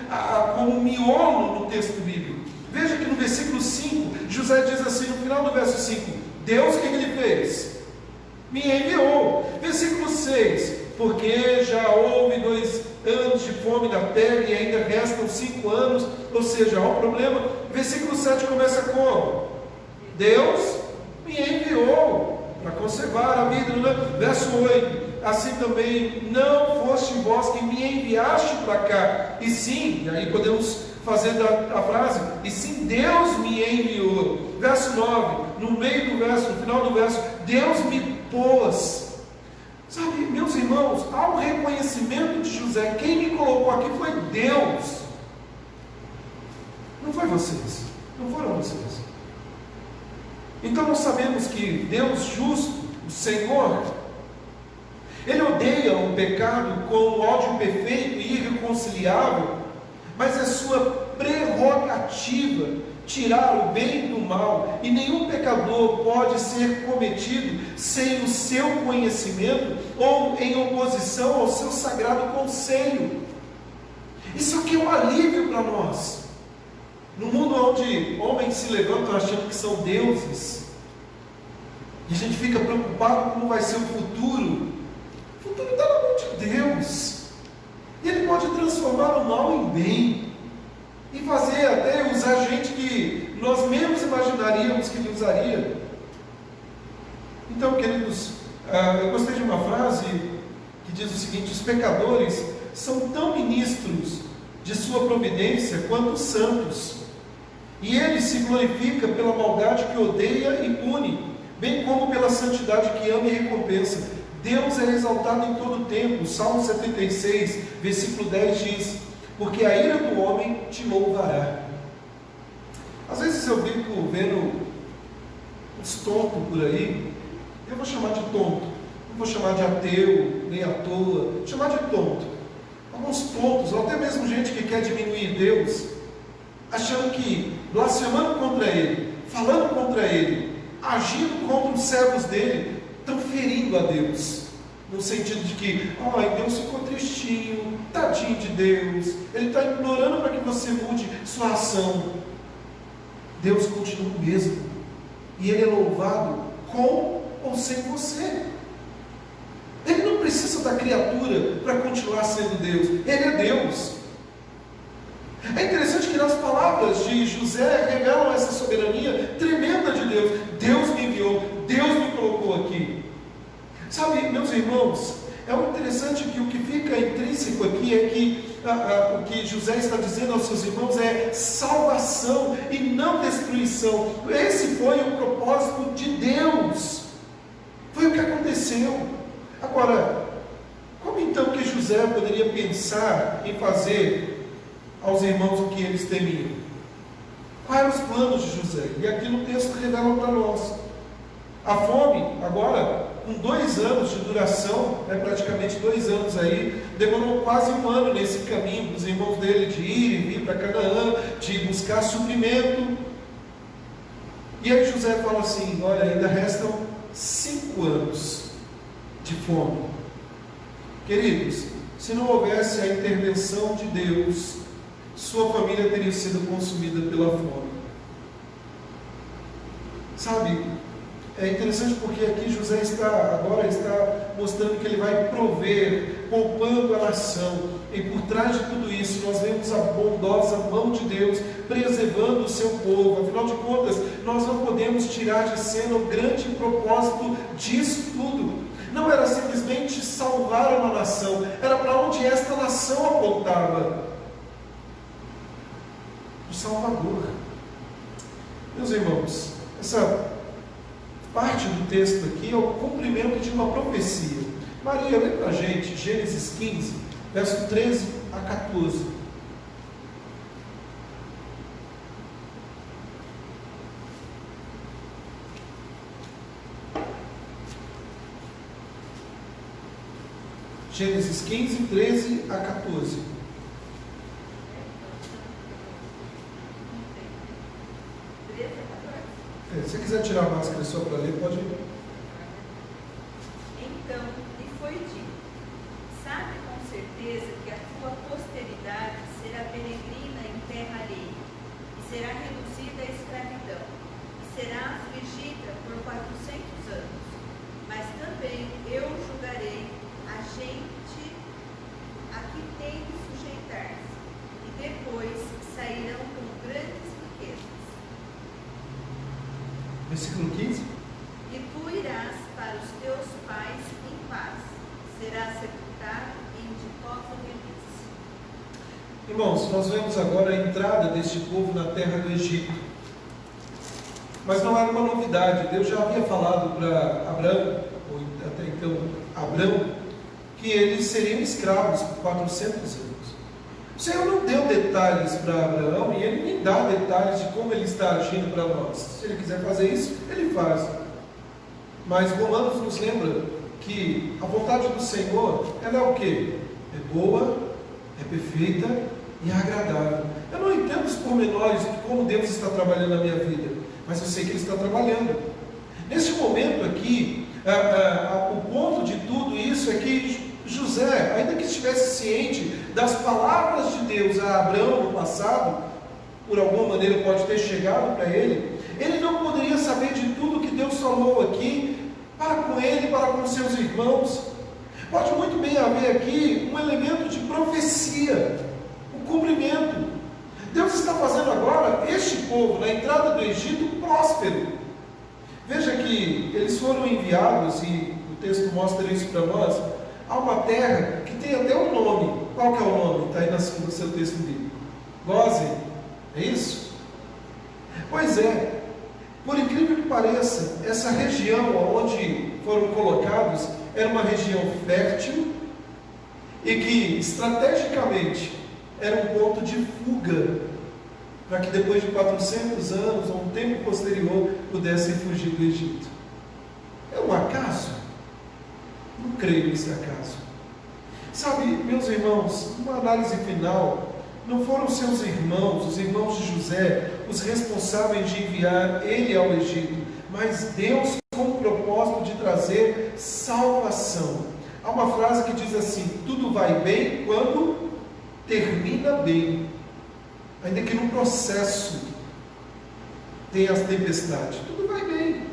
como miolo no texto bíblico. Veja que no versículo 5, José diz assim, no final do verso 5, Deus, o que ele fez? Me enviou. Versículo 6, porque já houve 2 anos de fome na terra e ainda restam 5 anos, ou seja, há um problema. Versículo 7 começa como? Deus me enviou para conservar a vida. Verso 8, assim também não foste vós que me enviaste para cá, e sim, e aí podemos fazer a frase, e sim Deus me enviou. Verso 9, no meio do verso, no final do verso, Deus me pôs. Sabe, meus irmãos, há um reconhecimento de José: quem me colocou aqui foi Deus, não foi vocês, não foram vocês. Então nós sabemos que Deus justo, o Senhor, Ele odeia o pecado com um ódio perfeito e irreconciliável, mas é sua prerrogativa tirar o bem do mal, e nenhum pecador pode ser cometido sem o seu conhecimento ou em oposição ao seu sagrado conselho. Isso aqui é um alívio para nós. No mundo onde homens se levantam achando que são deuses, e a gente fica preocupado como vai ser o futuro. O futuro está na mão de Deus, e Ele pode transformar o mal em bem, e fazer até usar gente que nós mesmos imaginaríamos que Ele usaria. Então, queridos, eu gostei de uma frase que diz o seguinte: os pecadores são tão ministros de sua providência quanto os santos. E ele se glorifica pela maldade que odeia e pune, bem como pela santidade que ama e recompensa. Deus é exaltado em todo o tempo. Salmo 76, versículo 10 diz: porque a ira do homem te louvará. Às vezes eu fico vendo uns tontos por aí, eu vou chamar de tonto, não vou chamar de ateu, nem à toa, vou chamar de tonto. Alguns tontos, ou até mesmo gente que quer diminuir Deus, achando que blasfemando contra Ele, falando contra Ele, agindo contra os servos dele, estão ferindo a Deus, no sentido de que, Deus ficou tristinho, tadinho de Deus, Ele está implorando para que você mude sua ação. Deus continua o mesmo, e Ele é louvado com ou sem você. Ele não precisa da criatura para continuar sendo Deus, Ele é Deus. É interessante que nas palavras de José revelam essa soberania tremenda de Deus. Deus me enviou, Deus me colocou aqui. Sabe, meus irmãos, é muito interessante que o que fica intrínseco aqui é que o que José está dizendo aos seus irmãos é salvação e não destruição. Esse foi o propósito de Deus. Foi o que aconteceu. Agora, como então que José poderia pensar em fazer aos irmãos o que eles temiam? Quais eram os planos de José? E aqui no texto revela para nós. A fome, agora, com 2 anos de duração, praticamente 2 anos aí, demorou quase 1 ano nesse caminho dos irmãos dele de ir e vir para Canaã, de buscar suprimento. E aí José fala assim: olha, ainda restam 5 anos de fome. Queridos, se não houvesse a intervenção de Deus, sua família teria sido consumida pela fome. Sabe, é interessante porque aqui José agora está mostrando que ele vai prover, poupando a nação. E por trás de tudo isso, nós vemos a bondosa mão de Deus preservando o seu povo. Afinal de contas, nós não podemos tirar de cena o grande propósito disso tudo. Não era simplesmente salvar uma nação, era para onde esta nação apontava: o Salvador. Meus irmãos, essa parte do texto aqui é o cumprimento de uma profecia. Maria, lê para a gente Gênesis 15, verso 13 a 14. Gênesis 15, 13 a 14. Se você quiser tirar a máscara só para ler, pode ir. Então lhe foi dito: sabe com certeza que a tua posteridade será peregrina em terra alheia, e será reduzida à escravidão, e será afligida por 400 anos. Mas também eu julgarei a gente a que tem de sujeitar-se, e depois sairão com grandes riquezas. Versículo 15. E tu irás para os teus pais em paz, serás sepultado em ditosa velhice. Irmãos, nós vemos agora a entrada deste povo na terra do Egito. Mas não era uma novidade. Deus já havia falado para Abraão, ou até então Abrão, que eles seriam escravos por 400 anos. O Senhor não deu detalhes para Abraão, e Ele nem dá detalhes de como Ele está agindo para nós. Se Ele quiser fazer isso, Ele faz. Mas Romanos nos lembra que a vontade do Senhor, ela é o quê? É boa, é perfeita e é agradável. Eu não entendo os pormenores de como Deus está trabalhando na minha vida, mas eu sei que Ele está trabalhando. Neste momento aqui, o ponto de tudo isso é que José, ainda que estivesse ciente das palavras de Deus a Abraão no passado, por alguma maneira pode ter chegado para ele, ele não poderia saber de tudo que Deus falou aqui para com ele, para com seus irmãos. Pode muito bem haver aqui um elemento de profecia, um cumprimento. Deus está fazendo agora este povo, na entrada do Egito, próspero. Veja que eles foram enviados, e o texto mostra isso para nós, a uma terra que tem até um nome: Qual que é o nome? Está aí no seu texto bíblico. Gozem, é isso? Pois é, por incrível que pareça, essa região onde foram colocados era uma região fértil e que estrategicamente era um ponto de fuga para que depois de 400 anos ou um tempo posterior pudessem fugir do Egito. É um acaso? Não creio nesse acaso. Sabe, meus irmãos, uma análise final, não foram seus irmãos, os irmãos de José, os responsáveis de enviar ele ao Egito, mas Deus com o propósito de trazer salvação. Há uma frase que diz assim: tudo vai bem quando termina bem, ainda que no processo tem as tempestades. Tudo vai bem,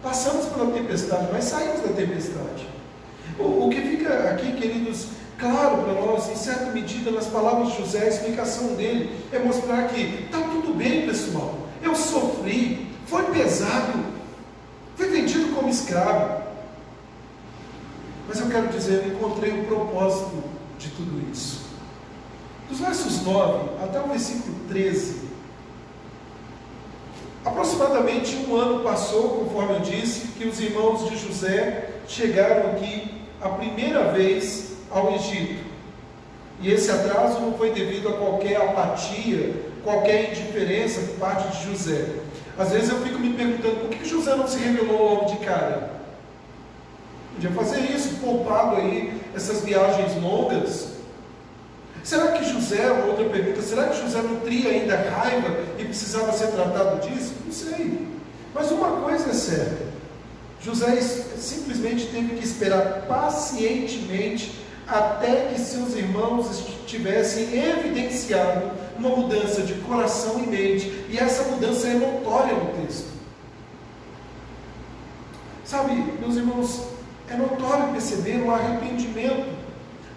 passamos pela tempestade, mas saímos da tempestade. O que fica aqui, queridos, claro para nós, em certa medida, nas palavras de José, a explicação dele é mostrar que está tudo bem, pessoal. Eu sofri, foi pesado, fui vendido como escravo. Mas eu quero dizer, eu encontrei o propósito de tudo isso. Dos versos 9 até o versículo 13, aproximadamente um ano passou, conforme eu disse, que os irmãos de José chegaram aqui a primeira vez ao Egito. E esse atraso não foi devido a qualquer apatia, qualquer indiferença por parte de José. Às vezes eu fico me perguntando, por que José não se revelou logo de cara? Podia fazer isso, poupado aí essas viagens longas. Será que José, uma outra pergunta, será que José nutria ainda raiva e precisava ser tratado disso? Não sei. Mas uma coisa é certa, José simplesmente teve que esperar pacientemente até que seus irmãos tivessem evidenciado uma mudança de coração e mente, e essa mudança é notória no texto. Sabe, meus irmãos, é notório perceber o arrependimento.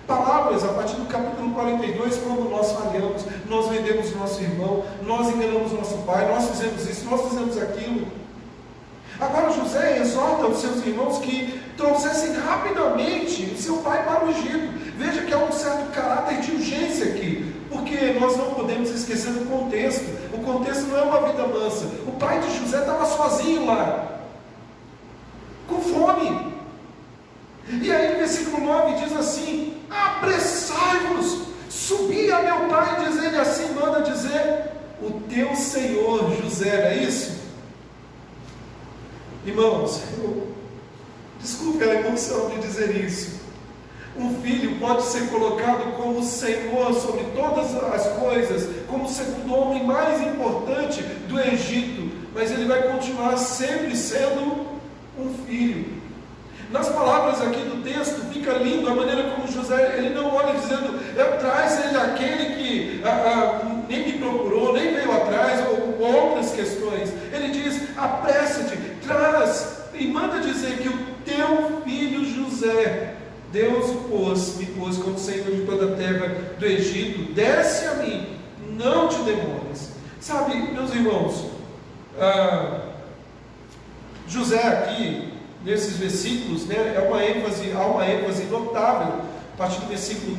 Palavras a partir do capítulo 42, quando nós falhamos, nós vendemos nosso irmão, nós enganamos nosso pai, nós fizemos isso, nós fizemos aquilo. Agora José exorta os seus irmãos que trouxessem rapidamente o seu pai para o Egito. Veja que há um certo caráter de urgência aqui, porque nós não podemos esquecer do contexto. O contexto não é uma vida mansa. O pai de José estava sozinho lá, com fome. E aí no versículo 9 diz assim: apressai-vos, subi a meu pai, diz ele assim, manda dizer, o teu Senhor José, não é isso? Irmãos, desculpe a emoção de dizer isso. Um filho pode ser colocado como Senhor sobre todas as coisas, como o segundo homem mais importante do Egito, mas ele vai continuar sempre sendo um filho. Nas palavras aqui do texto, fica lindo a maneira como José, ele não olha dizendo, traz ele aquele que nem me procurou, nem veio atrás, ou outras questões. Ele diz, apressa-te, traz, e manda dizer que o teu filho José, Deus me pôs como Senhor de toda a terra do Egito, desce a mim, não te demores. Sabe, meus irmãos, José aqui, nesses versículos, né, há uma ênfase notável, a partir do versículo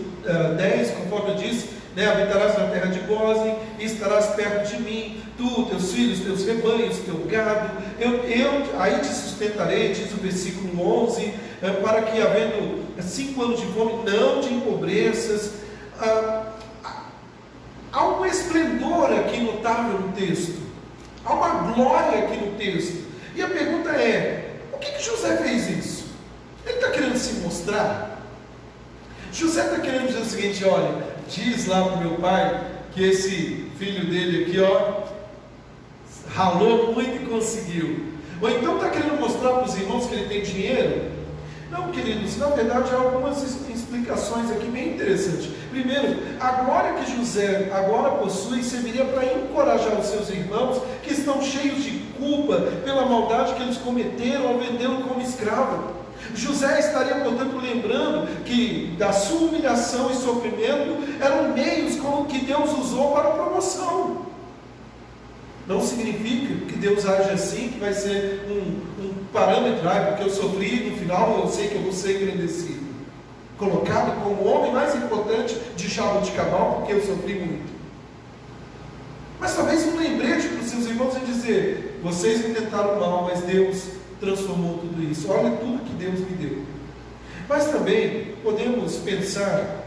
10, conforme eu disse, né, habitarás na terra de Gósen, e estarás perto de mim, tu, teus filhos, teus rebanhos, teu gado, eu aí te sustentarei, diz o versículo 11, para que, havendo 5 anos de fome, não te empobreças. Há um esplendor aqui notável no texto, há uma glória aqui no texto, e a pergunta é, por que José fez isso? Ele está querendo se mostrar? José está querendo dizer o seguinte, olha, diz lá para o meu pai que esse filho dele aqui, ralou muito e conseguiu. Ou então está querendo mostrar para os irmãos que ele tem dinheiro? Não, queridos, na verdade há algumas explicações aqui bem interessantes. Primeiro, a glória que José agora possui serviria para encorajar os seus irmãos que estão cheios de culpa pela maldade que eles cometeram ao vendê-lo como escravo. José estaria, portanto, lembrando que da sua humilhação e sofrimento eram meios como que Deus usou para a promoção. Não significa que Deus age assim, que vai ser um parâmetro, porque eu sofri, no final eu sei que eu vou ser engrandecido. Colocado como o homem mais importante de jabuticabal, porque eu sofri muito. Mas talvez um lembrete para os seus irmãos e dizer: vocês me tentaram mal, mas Deus transformou tudo isso. Olha tudo que Deus me deu. Mas também podemos pensar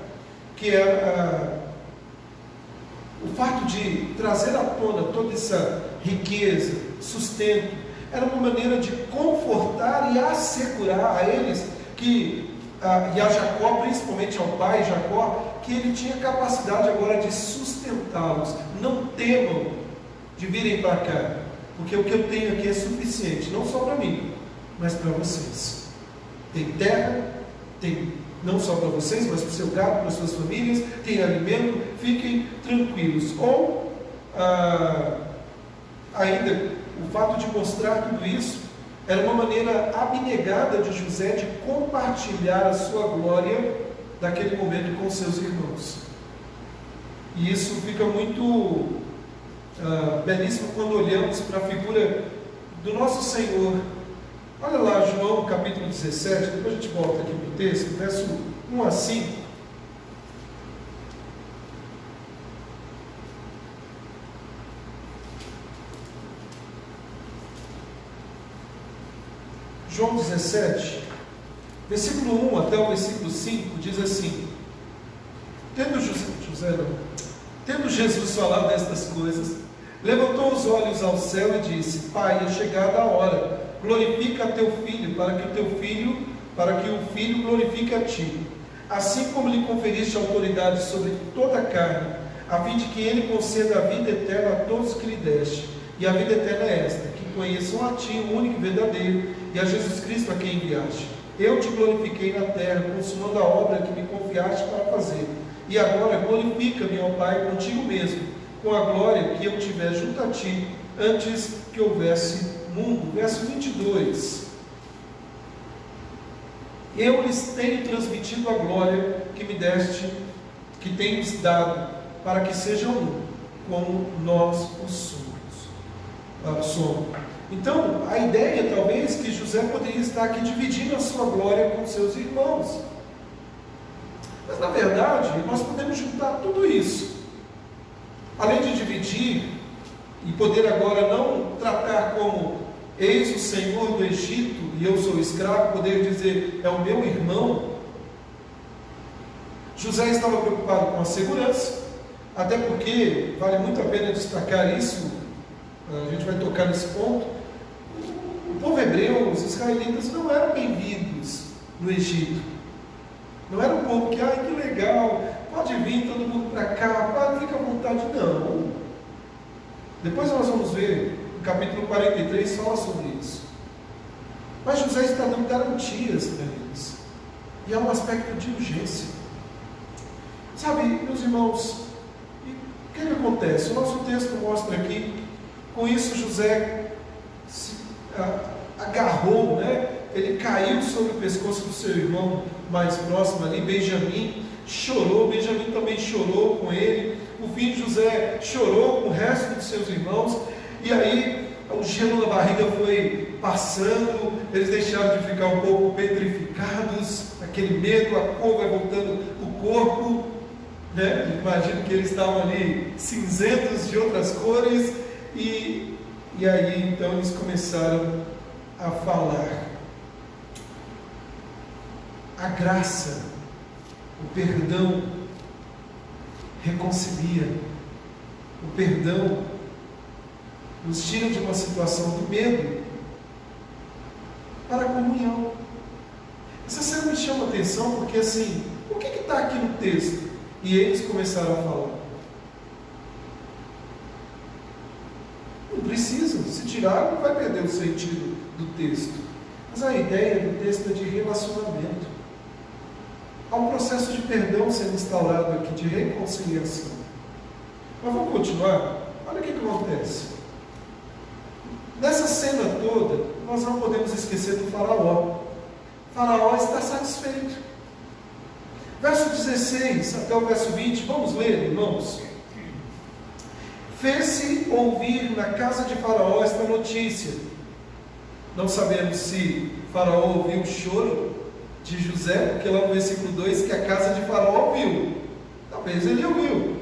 que o fato de trazer à tona toda essa riqueza, sustento, era uma maneira de confortar e assegurar a eles que, e a Jacó, principalmente ao pai Jacó, que ele tinha capacidade agora de sustentá-los. Não temam de virem para cá, porque o que eu tenho aqui é suficiente, não só para mim, mas para vocês. Tem terra, tem não só para vocês, mas para o seu gado, para as suas famílias, tem alimento, fiquem tranquilos. Ou ainda, o fato de mostrar tudo isso era uma maneira abnegada de José de compartilhar a sua glória daquele momento com seus irmãos. E isso fica muito belíssimo quando olhamos para a figura do nosso Senhor. Olha lá, João capítulo 17, depois a gente volta aqui para o texto, verso 1 a 5. João 17, versículo 1 até o versículo 5, diz assim: Tendo Jesus falado destas coisas, levantou os olhos ao céu e disse: Pai, é chegada a hora, glorifica teu filho, para que o filho glorifique a ti, assim como lhe conferiste autoridade sobre toda a carne, a fim de que ele conceda a vida eterna a todos que lhe deste. E a vida eterna é esta: que conheçam a ti, o único e verdadeiro, e a Jesus Cristo a quem enviaste. Eu te glorifiquei na terra, consumando a obra que me confiaste para fazer. E agora glorifica-me, ó Pai, contigo mesmo, com a glória que eu tiver junto a ti, antes que houvesse mundo. Verso 22. Eu lhes tenho transmitido a glória que me deste, que tens dado, para que sejam um, como nós o somos. Então, a ideia talvez que José poderia estar aqui dividindo a sua glória com seus irmãos. Mas na verdade, nós podemos juntar tudo isso. Além de dividir e poder agora não tratar como eis o Senhor do Egito e eu sou escravo, poder dizer é o meu irmão. José estava preocupado com a segurança, até porque vale muito a pena destacar isso. A gente vai tocar nesse ponto. O povo hebreu, os israelitas, não eram bem-vindos no Egito. Não era um povo que, que legal, pode vir todo mundo para cá, fica à vontade. Não. Depois nós vamos ver, no capítulo 43 fala sobre isso. Mas José está dando garantias para eles. E há um aspecto de urgência. Sabe, meus irmãos, o que acontece? O nosso texto mostra aqui. Com isso, José se agarrou, ele caiu sobre o pescoço do seu irmão mais próximo ali, Benjamim, chorou. Benjamim também chorou com ele. O filho de José chorou com o resto dos seus irmãos. E aí, o gelo na barriga foi passando, eles deixaram de ficar um pouco petrificados, aquele medo, a cor vai voltando o corpo. Imagino que eles estavam ali cinzentos de outras cores. E aí então eles começaram a falar. A graça, o perdão reconcilia. O perdão nos tira de uma situação do medo para a comunhão. Essa cena me chama a atenção porque assim, o que está aqui no texto? E eles começaram a falar. Não precisa, se tirar não vai perder o sentido do texto. Mas a ideia do texto é de relacionamento. Há um processo de perdão sendo instaurado aqui, de reconciliação. Mas vamos continuar? Olha o que acontece. Nessa cena toda, nós não podemos esquecer do faraó. O faraó está satisfeito. Verso 16 até o verso 20, vamos ler, irmãos. Fez-se ouvir na casa de Faraó esta notícia. Não sabemos se Faraó ouviu o choro de José, porque lá no versículo 2 que a casa de Faraó ouviu. fez ele ouviu.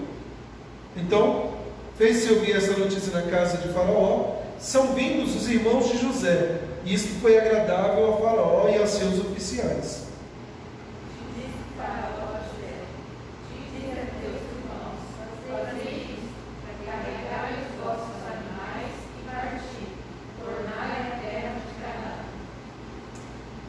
Então, fez-se ouvir essa notícia na casa de Faraó. São vindos os irmãos de José. Isto foi agradável a Faraó e aos seus oficiais. Disse Faraó a José: dize a teus irmãos, fazei isto, carregai os vossos animais e parti, tornai a terra de Canaã.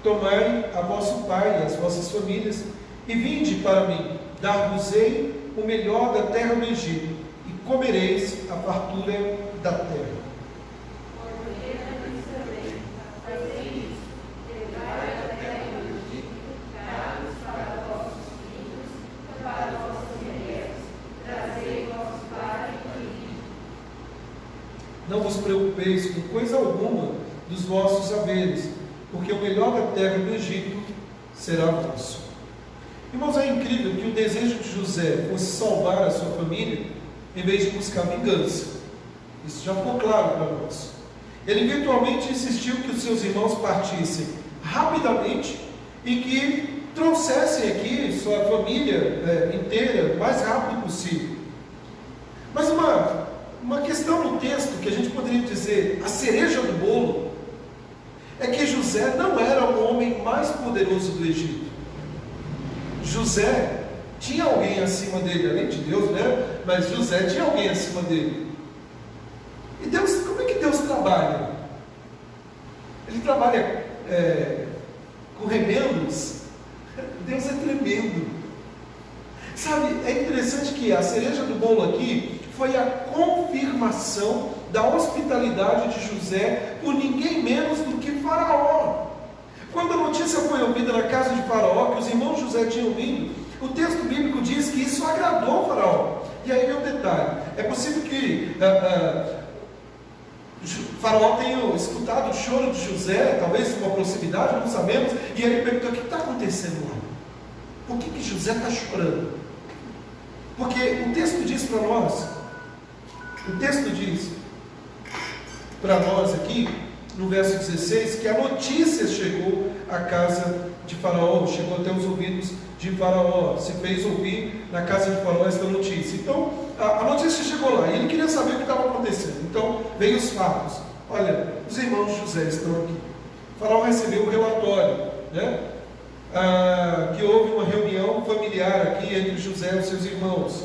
Tomai a vosso pai e as vossas famílias, e vinde para mim, dar-vos-ei o melhor da terra do Egito, e comereis a fartura da terra. Ordena-lhes também, fazei isto, levai a terra do Egito, gado para vossos filhos, para vossas mulheres, trazei vosso pai e vinde. Não vos preocupeis com coisa alguma dos vossos haveres, porque o melhor da terra do Egito será vosso. Irmãos, é incrível que o desejo de José fosse salvar a sua família, em vez de buscar vingança. Isso já ficou claro para nós. Ele virtualmente insistiu que os seus irmãos partissem rapidamente e que trouxessem aqui sua família inteira o mais rápido possível. Mas uma questão no texto que a gente poderia dizer, a cereja do bolo, é que José não era o homem mais poderoso do Egito. José tinha alguém acima dele, além de Deus, né? Mas José tinha alguém acima dele. E Deus, como é que Deus trabalha? Ele trabalha com remendos. Deus é tremendo. Sabe, é interessante que a cereja do bolo aqui foi a confirmação da hospitalidade de José por ninguém menos do que Faraó. Quando a notícia foi ouvida na casa de Faraó, que os irmãos de José tinham vindo, o texto bíblico diz que isso agradou Faraó. E aí vem um detalhe: é possível que Faraó tenha escutado o choro de José, talvez com uma proximidade, não sabemos, e ele perguntou: o que está acontecendo lá? Por que José está chorando? Porque o texto diz para nós, aqui, no verso 16, que a notícia chegou à casa de Faraó, chegou até os ouvidos de Faraó, se fez ouvir na casa de Faraó esta notícia. Então, a notícia chegou lá, e ele queria saber o que estava acontecendo. Então, veio os fatos. Olha, os irmãos de José estão aqui. Faraó recebeu o relatório, né? Que houve uma reunião familiar aqui entre José e os seus irmãos.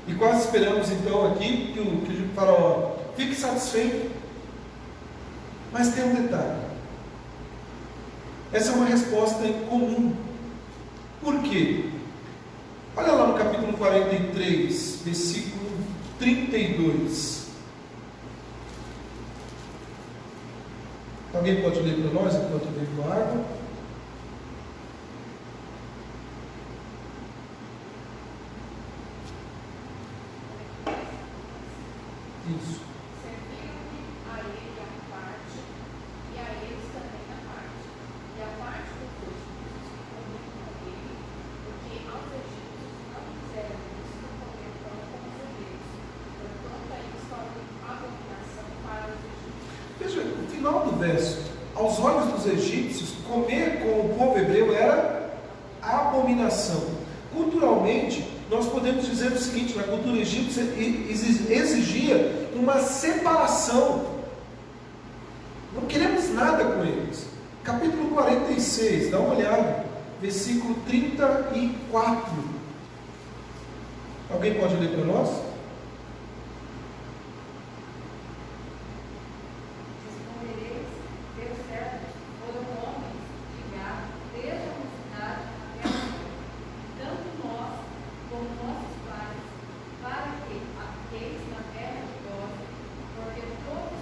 E quase esperamos então aqui que o Faraó fique satisfeito. Mas tem um detalhe. Essa é uma resposta incomum. Por quê? Olha lá no capítulo 43, versículo 32. Alguém pode ler para nós enquanto eu bebo água? Isso. Serviram-lhe a ele a parte, e a eles também a parte. E a parte do egípcios comiam com ele, porque aos egípcios não quiseram isto comer pão com os hebreus, porquanto a eles foi abominação para os egípcios. Veja, no final do verso, aos olhos dos egípcios, comer com o povo hebreu era abominação. Culturalmente, nós podemos dizer o seguinte: na cultura egípcia exigia uma separação. Não queremos nada com eles. Capítulo 46, dá uma olhada, versículo 34. Alguém pode ler para nós? Respondereis, teus servos foram homens de gado, desde a mocidade até a morte, tanto nós como nossos pais, para que habiteis na terra de Gósen, porque todo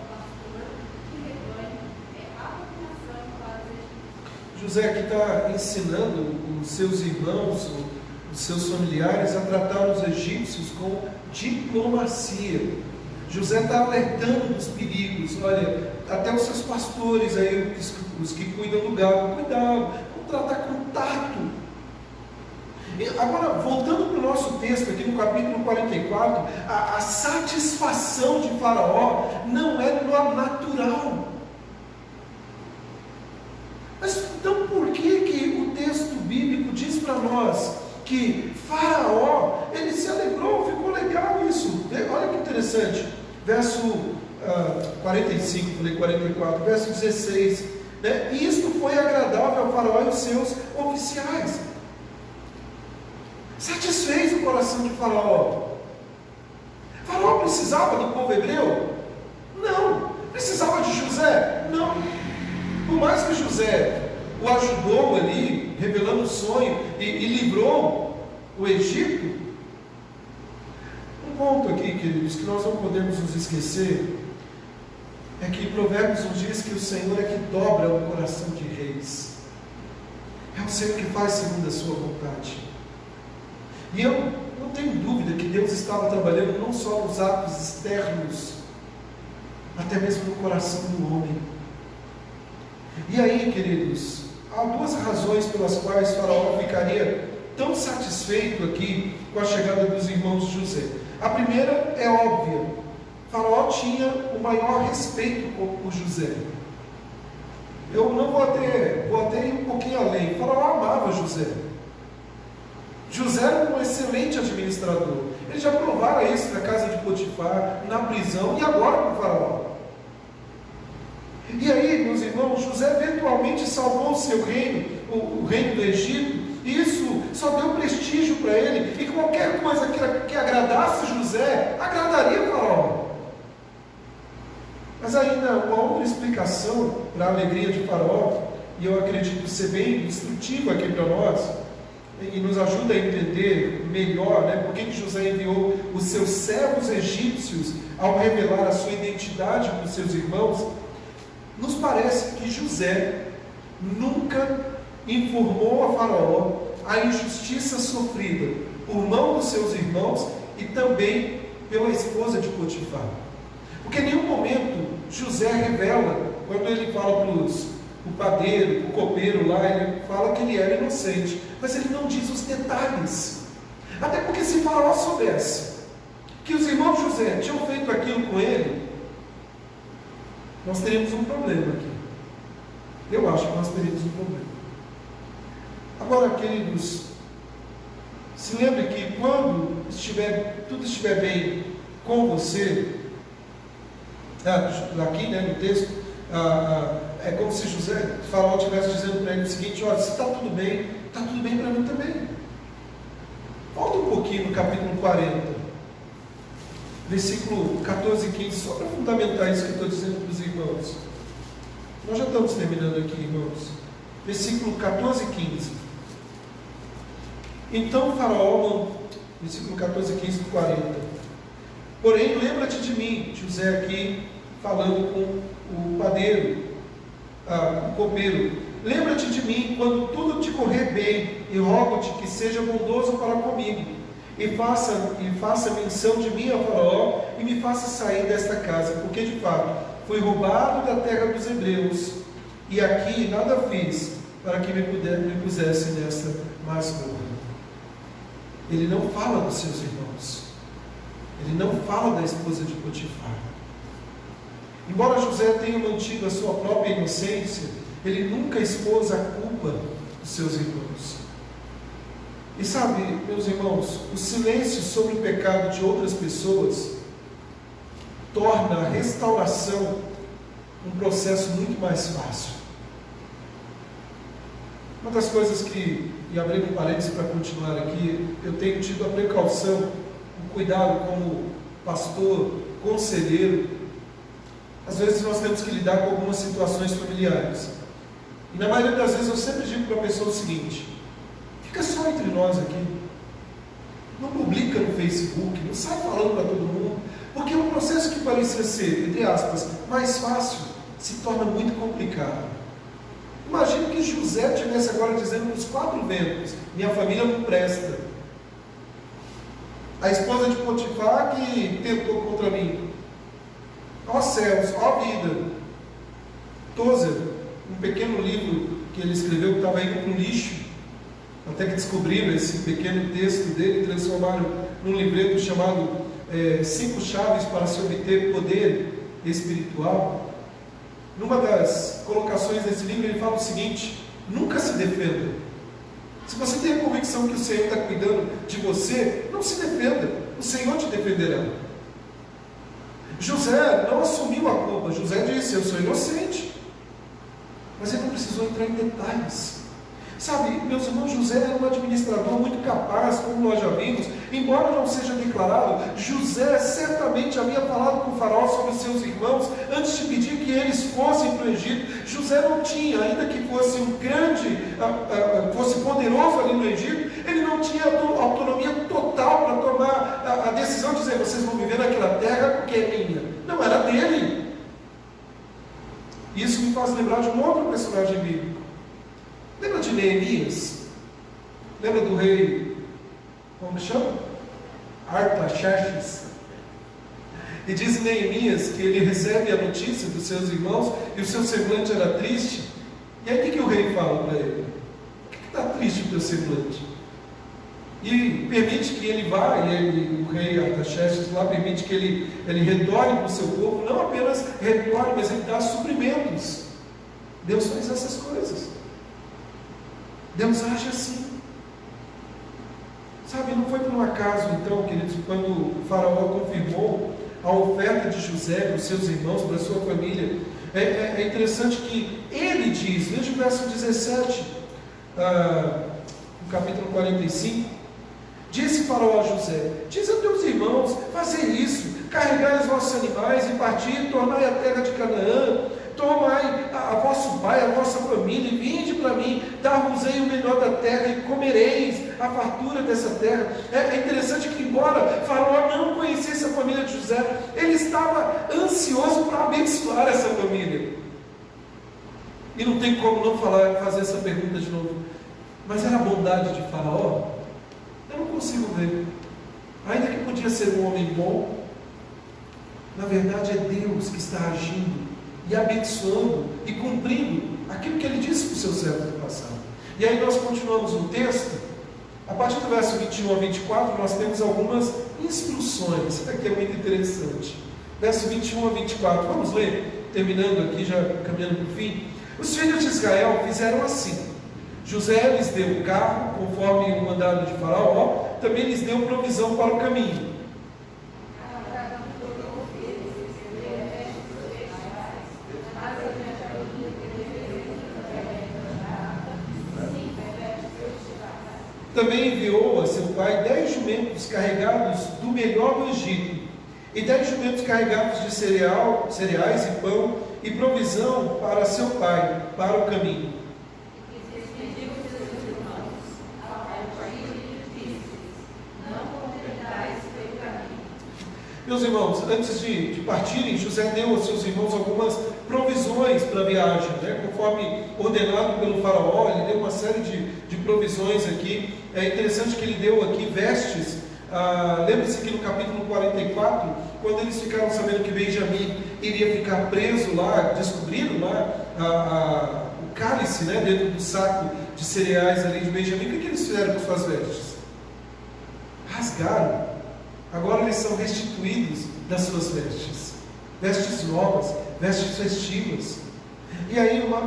pastor de rebanho é abominação para os egípcios. José aqui está ensinando os seus irmãos, os seus familiares, a tratar os egípcios com diplomacia. José está alertando dos perigos. Olha, até os seus pastores aí, os que cuidam do gado, cuidado, vamos tratar com tato. E agora, voltando para o nosso texto, aqui no capítulo 44, a satisfação de Faraó não é no natural. Mas então por que o texto bíblico diz para nós que Faraó, ele se alegrou, ficou legal isso. Olha que interessante, verso 45, falei 44, verso 16, né? Isto foi agradável ao Faraó e os seus oficiais. Satisfez o coração de Faraó. Faraó precisava do povo hebreu? Não. Precisava de José? Não. Por mais que José o ajudou ali, revelando o sonho e livrou o Egito, um ponto aqui, queridos, que nós não podemos nos esquecer, é que Provérbios nos diz que o Senhor é que dobra o coração de reis. É o Senhor que faz segundo a sua vontade. E eu não tenho dúvida que Deus estava trabalhando não só nos atos externos, até mesmo no coração do homem. E aí, queridos, há duas razões pelas quais Faraó ficaria tão satisfeito aqui com a chegada dos irmãos de José. A primeira é óbvia: Faraó tinha o maior respeito por José. Eu não vou até ir um pouquinho além. Faraó amava José. José era um excelente administrador. Ele já provara isso na casa de Potifar, na prisão e agora com o Faraó. E aí, meus irmãos, José eventualmente salvou o seu reino, o reino do Egito, e isso só deu prestígio para ele, e qualquer coisa que agradasse José, agradaria o Faraó. Mas ainda uma outra explicação para a alegria de Faraó, e eu acredito ser bem instrutiva aqui para nós, e nos ajuda a entender melhor, né, por que José enviou os seus servos egípcios ao revelar a sua identidade para os seus irmãos. Nos parece que José nunca informou a Faraó a injustiça sofrida por mão dos seus irmãos e também pela esposa de Potifar. Porque em nenhum momento José revela, quando ele fala para o padeiro, o copeiro lá, ele fala que ele era inocente, mas ele não diz os detalhes. Até porque se Faraó soubesse que os irmãos de José tinham feito aquilo com ele, nós teríamos um problema aqui. Eu acho que nós teríamos um problema. Agora, queridos, se lembre que quando tudo estiver bem com você, aqui, né, no texto, é como se Faraó estivesse dizendo para ele o seguinte: olha, se está tudo bem para mim também. Volta um pouquinho no capítulo 40. Versículo 14 e 15, só para fundamentar isso que eu estou dizendo para os irmãos. Nós já estamos terminando aqui, irmãos. Versículo 14 e 15. Então Faraó, versículo 14 e 15 do 40. Porém, lembra-te de mim, José aqui falando com o padeiro, o copeiro. Lembra-te de mim quando tudo te correr bem, e rogo-te que seja bondoso para comigo. E faça menção de mim a Faraó, e me faça sair desta casa, porque de fato fui roubado da terra dos hebreus, e aqui nada fiz para que me pusesse nesta masmorra. Ele não fala dos seus irmãos, ele não fala da esposa de Potifar. Embora José tenha mantido a sua própria inocência, ele nunca expôs a culpa dos seus irmãos. E sabe, meus irmãos, o silêncio sobre o pecado de outras pessoas torna a restauração um processo muito mais fácil. Uma das coisas que, e abrindo um parênteses para continuar aqui, eu tenho tido a precaução, o cuidado como pastor, conselheiro. Às vezes nós temos que lidar com algumas situações familiares. E na maioria das vezes eu sempre digo para a pessoa o seguinte: fica só entre nós aqui. Não publica no Facebook, não sai falando para todo mundo, porque um processo que parecia ser, entre aspas, mais fácil, se torna muito complicado. Imagina que José estivesse agora dizendo nos quatro ventos: minha família não presta. A esposa de Potifar que tentou contra mim. Ó céus, ó vida. Tozer, um pequeno livro que ele escreveu que estava indo para o lixo, até que descobriram esse pequeno texto dele e transformaram num livreto chamado 5 chaves para se obter poder espiritual. Numa das colocações desse livro ele fala o seguinte: nunca se defenda. Se você tem a convicção que o Senhor está cuidando de você, não se defenda, o Senhor te defenderá. José não assumiu a culpa. José disse: eu sou inocente. Mas ele não precisou entrar em detalhes. Sabe, meus irmãos, José era um administrador muito capaz, como nós já vimos. Embora não seja declarado, José certamente havia falado com o faraó sobre seus irmãos antes de pedir que eles fossem para o Egito. José não tinha, ainda que fosse um grande, fosse poderoso ali no Egito, ele não tinha autonomia total para tomar a decisão de dizer: vocês vão viver naquela terra porque é minha. Não, era dele. Isso me faz lembrar de um outro personagem bíblico. Lembra de Neemias? Lembra do rei, como chama? Artaxerxes. E diz Neemias que ele recebe a notícia dos seus irmãos e o seu semblante era triste. E aí o que o rei fala para ele? Por que está triste o teu semblante? E permite que ele vá, o rei Artaxerxes lá permite que ele retorne para o seu povo. Não apenas retorne, mas ele dá suprimentos. Deus faz essas coisas. Deus age assim. Sabe, não foi por um acaso, então, queridos, quando o faraó confirmou a oferta de José para os seus irmãos, para a sua família. É interessante que ele diz, veja o verso 17, no capítulo 45, disse faraó a José: diz a teus irmãos fazer isso, carregai os vossos animais e partir, tornai a terra de Canaã, tomai a vosso pai, a vossa família, e vinde para mim, dar-vos-ei o melhor da terra, e comereis a fartura dessa terra. É interessante que, embora Faraó não conhecesse a família de José, ele estava ansioso para abençoar essa família. E não tem como não fazer essa pergunta de novo: mas era a bondade de Faraó? Eu não consigo ver. Ainda que podia ser um homem bom, na verdade é Deus que está agindo e abençoando e cumprindo aquilo que ele disse para os seus servos no passado. E aí nós continuamos o texto. A partir do verso 21 a 24 nós temos algumas instruções. Isso aqui é muito interessante. Verso 21 a 24, vamos ler, terminando aqui, já caminhando para o fim. Os filhos de Israel fizeram assim: José lhes deu o carro, conforme o mandado de Faraó, também lhes deu provisão para o caminho. Também enviou a seu pai 10 jumentos carregados do melhor do Egito, e 10 jumentos carregados de cereais e pão, e provisão para seu pai, para o caminho. Meus irmãos, antes de partirem, José deu aos seus irmãos algumas provisões para a viagem, conforme ordenado pelo faraó. Ele deu uma série de provisões aqui. É interessante que ele deu aqui vestes. Lembre-se que no capítulo 44, quando eles ficaram sabendo que Benjamim iria ficar preso lá, descobriram lá o cálice, dentro do saco de cereais ali de Benjamim, o que eles fizeram com suas vestes? Rasgaram. Agora eles são restituídos das suas vestes novas, vestes festivas. E aí uma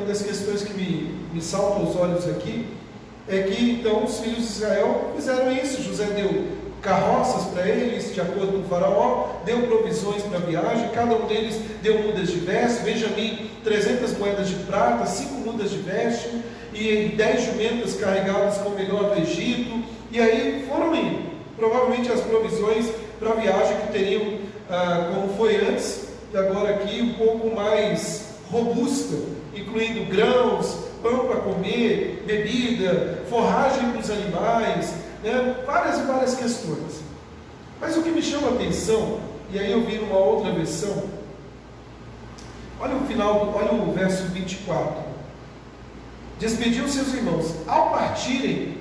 das questões que me salta aos olhos aqui é que então os filhos de Israel fizeram isso. José deu carroças para eles, de acordo com o faraó, deu provisões para a viagem, cada um deles deu mudas de veste. Benjamim 300 moedas de prata, 5 mudas de veste, e 10 jumentas carregadas com o melhor do Egito. E aí foram indo. Provavelmente as provisões para a viagem que teriam, como foi antes, e agora aqui um pouco mais robusta, incluindo grãos, pão para comer, bebida, forragem para os animais, várias e várias questões. Mas o que me chama a atenção, e aí eu vi numa outra versão, olha o verso 24. Despediu seus irmãos, ao partirem,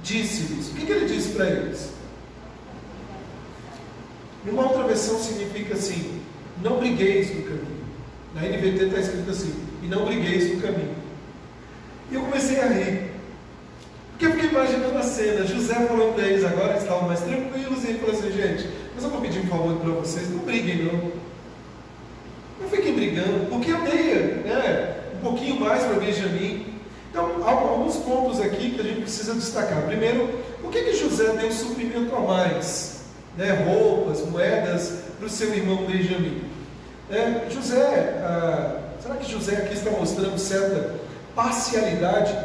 disse-lhes. O que ele disse para eles? Numa outra versão significa assim: não brigueis no caminho. Na NVT está escrito assim: e não brigueis no caminho. E eu comecei a rir, porque eu fiquei imaginando a cena, José falando para eles, agora eles estavam mais tranquilos, e ele falou assim: gente, mas eu vou pedir um favor para vocês, não briguem não fiquem brigando, porque eu dei um pouquinho mais para Benjamim. Então alguns alguns pontos aqui que a gente precisa destacar. Primeiro, por que José deu suprimento a mais? Roupas, moedas para o seu irmão Benjamim. Será que José aqui está mostrando certa parcialidade?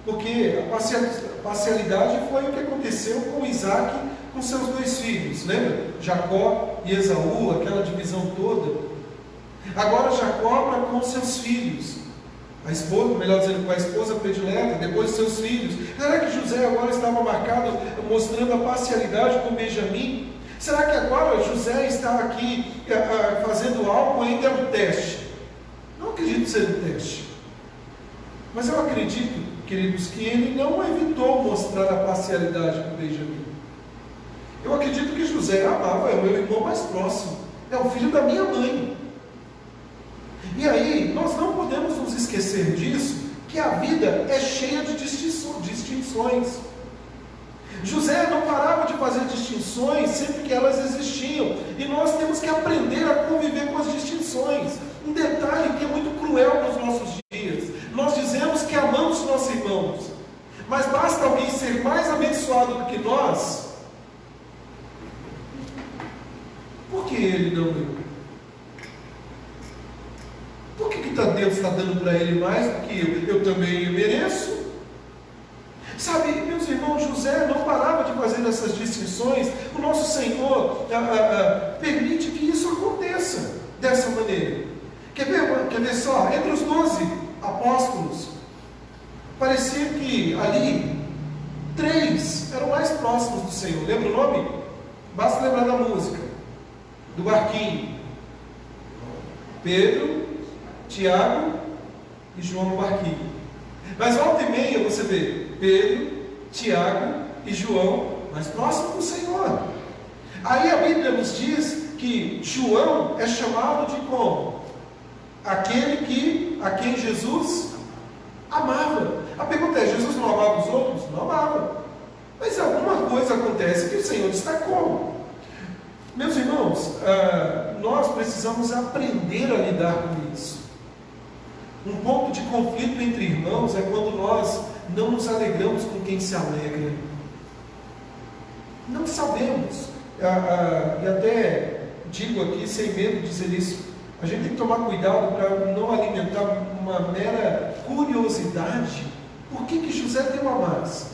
Porque a parcialidade foi o que aconteceu com Isaac, com seus 2 filhos, lembra? Jacó e Esaú, aquela divisão toda. Agora Jacó para com seus filhos, a esposa, melhor dizendo, com a esposa predileta, depois seus filhos. Será que José agora estava marcado, mostrando a parcialidade com Benjamim? Será que agora José está aqui fazendo algo ainda é um teste? Não acredito ser um teste, mas eu acredito, queridos, que ele não evitou mostrar a parcialidade com Benjamim. Eu acredito que José amava, é o meu irmão mais próximo, é o filho da minha mãe. E aí, nós não podemos nos esquecer disso, que a vida é cheia de distinções. José não parava de fazer distinções sempre que elas existiam, e nós temos que aprender a conviver com as distinções. Um detalhe que é muito cruel nos nossos dias: nós dizemos que amamos nossos irmãos, mas basta alguém ser mais abençoado do que nós, por que ele não eu? Por que Deus está dando para ele mais do que eu também mereço? Sabe, meus irmãos, José não parava de fazer essas distinções. O nosso Senhor permite que isso aconteça dessa maneira. Quer ver só? Entre os 12 apóstolos, parecia que ali 3 eram mais próximos do Senhor. Lembra o nome? Basta lembrar da música, do barquinho: Pedro, Tiago e João no barquinho. Mas volta e meia você vê Pedro, Tiago e João mais próximos do Senhor. Aí a Bíblia nos diz que João é chamado de como? Aquele a quem Jesus amava. A pergunta é: Jesus não amava os outros? Não amava. Mas alguma coisa acontece que o Senhor destacou. Meus irmãos, nós precisamos aprender a lidar com isso. Um ponto de conflito entre irmãos é quando nós não nos alegramos com quem se alegra. Não sabemos, e até digo aqui sem medo de dizer isso, a gente tem que tomar cuidado para não alimentar uma mera curiosidade. Por que José deu a mais?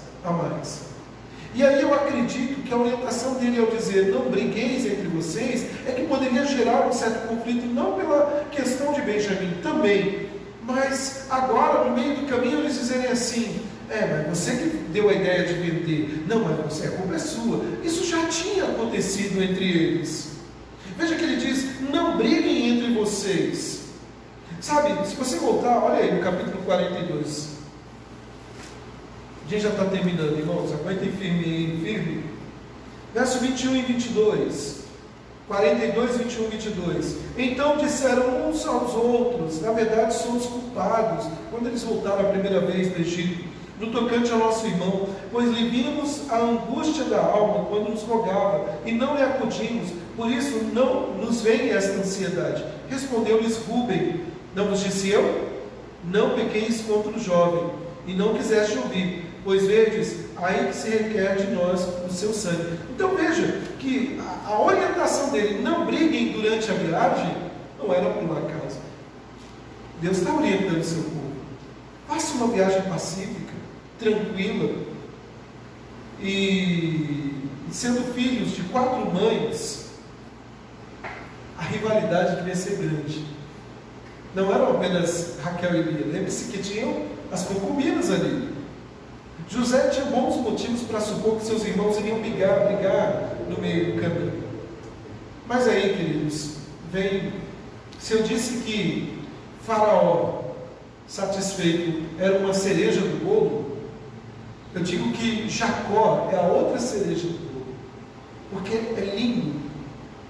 E aí eu acredito que a orientação dele ao dizer não brigueis entre vocês é que poderia gerar um certo conflito, não pela questão de Benjamim também, mas agora no meio do caminho eles dizerem assim: mas você que deu a ideia de vender. Não, mas a culpa é sua. Isso já tinha acontecido entre eles. Veja que ele diz: não briguem entre vocês. Sabe, se você voltar, olha aí no capítulo 42. A gente já está terminando, irmãos, aguentem firme. Verso 21 e 22. 42, 21 e 22. Então disseram uns aos outros: na verdade somos culpados, quando eles voltaram a primeira vez do Egito, no tocante ao nosso irmão, pois lhe vimos a angústia da alma quando nos rogava, e não lhe acudimos, por isso não nos vem esta ansiedade. Respondeu-lhes Rúben: não vos disse eu? Não pequeis contra o jovem, e não quiseste ouvir, pois vedes, aí que se requer de nós o seu sangue. Então veja que a orientação dele: não briguem durante a viagem, não era por um acaso. Deus está orientando o seu povo. Faça uma viagem pacífica, tranquila. E sendo filhos de 4 mães, a rivalidade devia ser grande. Não eram apenas Raquel e Lia. Lembre-se que tinham as concubinas ali. José tinha bons motivos para supor que seus irmãos iriam brigar no meio do caminho. Mas aí, queridos, se eu disse que Faraó, satisfeito, era uma cereja do bolo, eu digo que Jacó é a outra cereja do bolo, porque é lindo.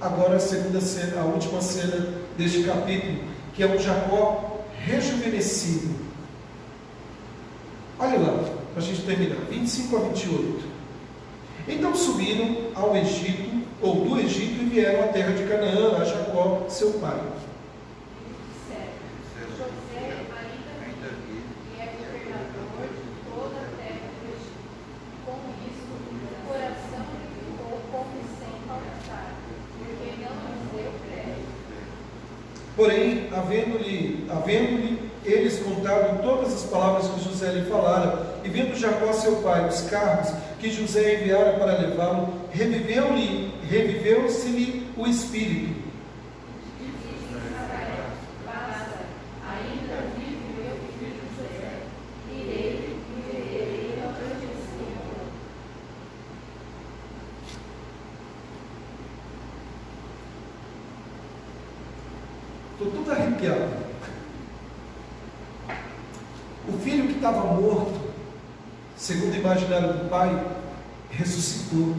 Agora a última cena deste capítulo, que é um Jacó rejuvenescido. Olha lá, para a gente terminar, 25 a 28. Então subiram ao Egito, ou do Egito, e vieram à terra de Canaã, a Jacó, seu pai. José ainda vive e é governador de toda Porém, havendo-lhe eles contado todas as palavras que José lhe falara, e vendo Jacó seu pai os carros que José enviara para levá-lo, reviveu-se-lhe o espírito. Estou todo arrepiado. O filho que estava morto, segundo o imaginário do pai, ressuscitou.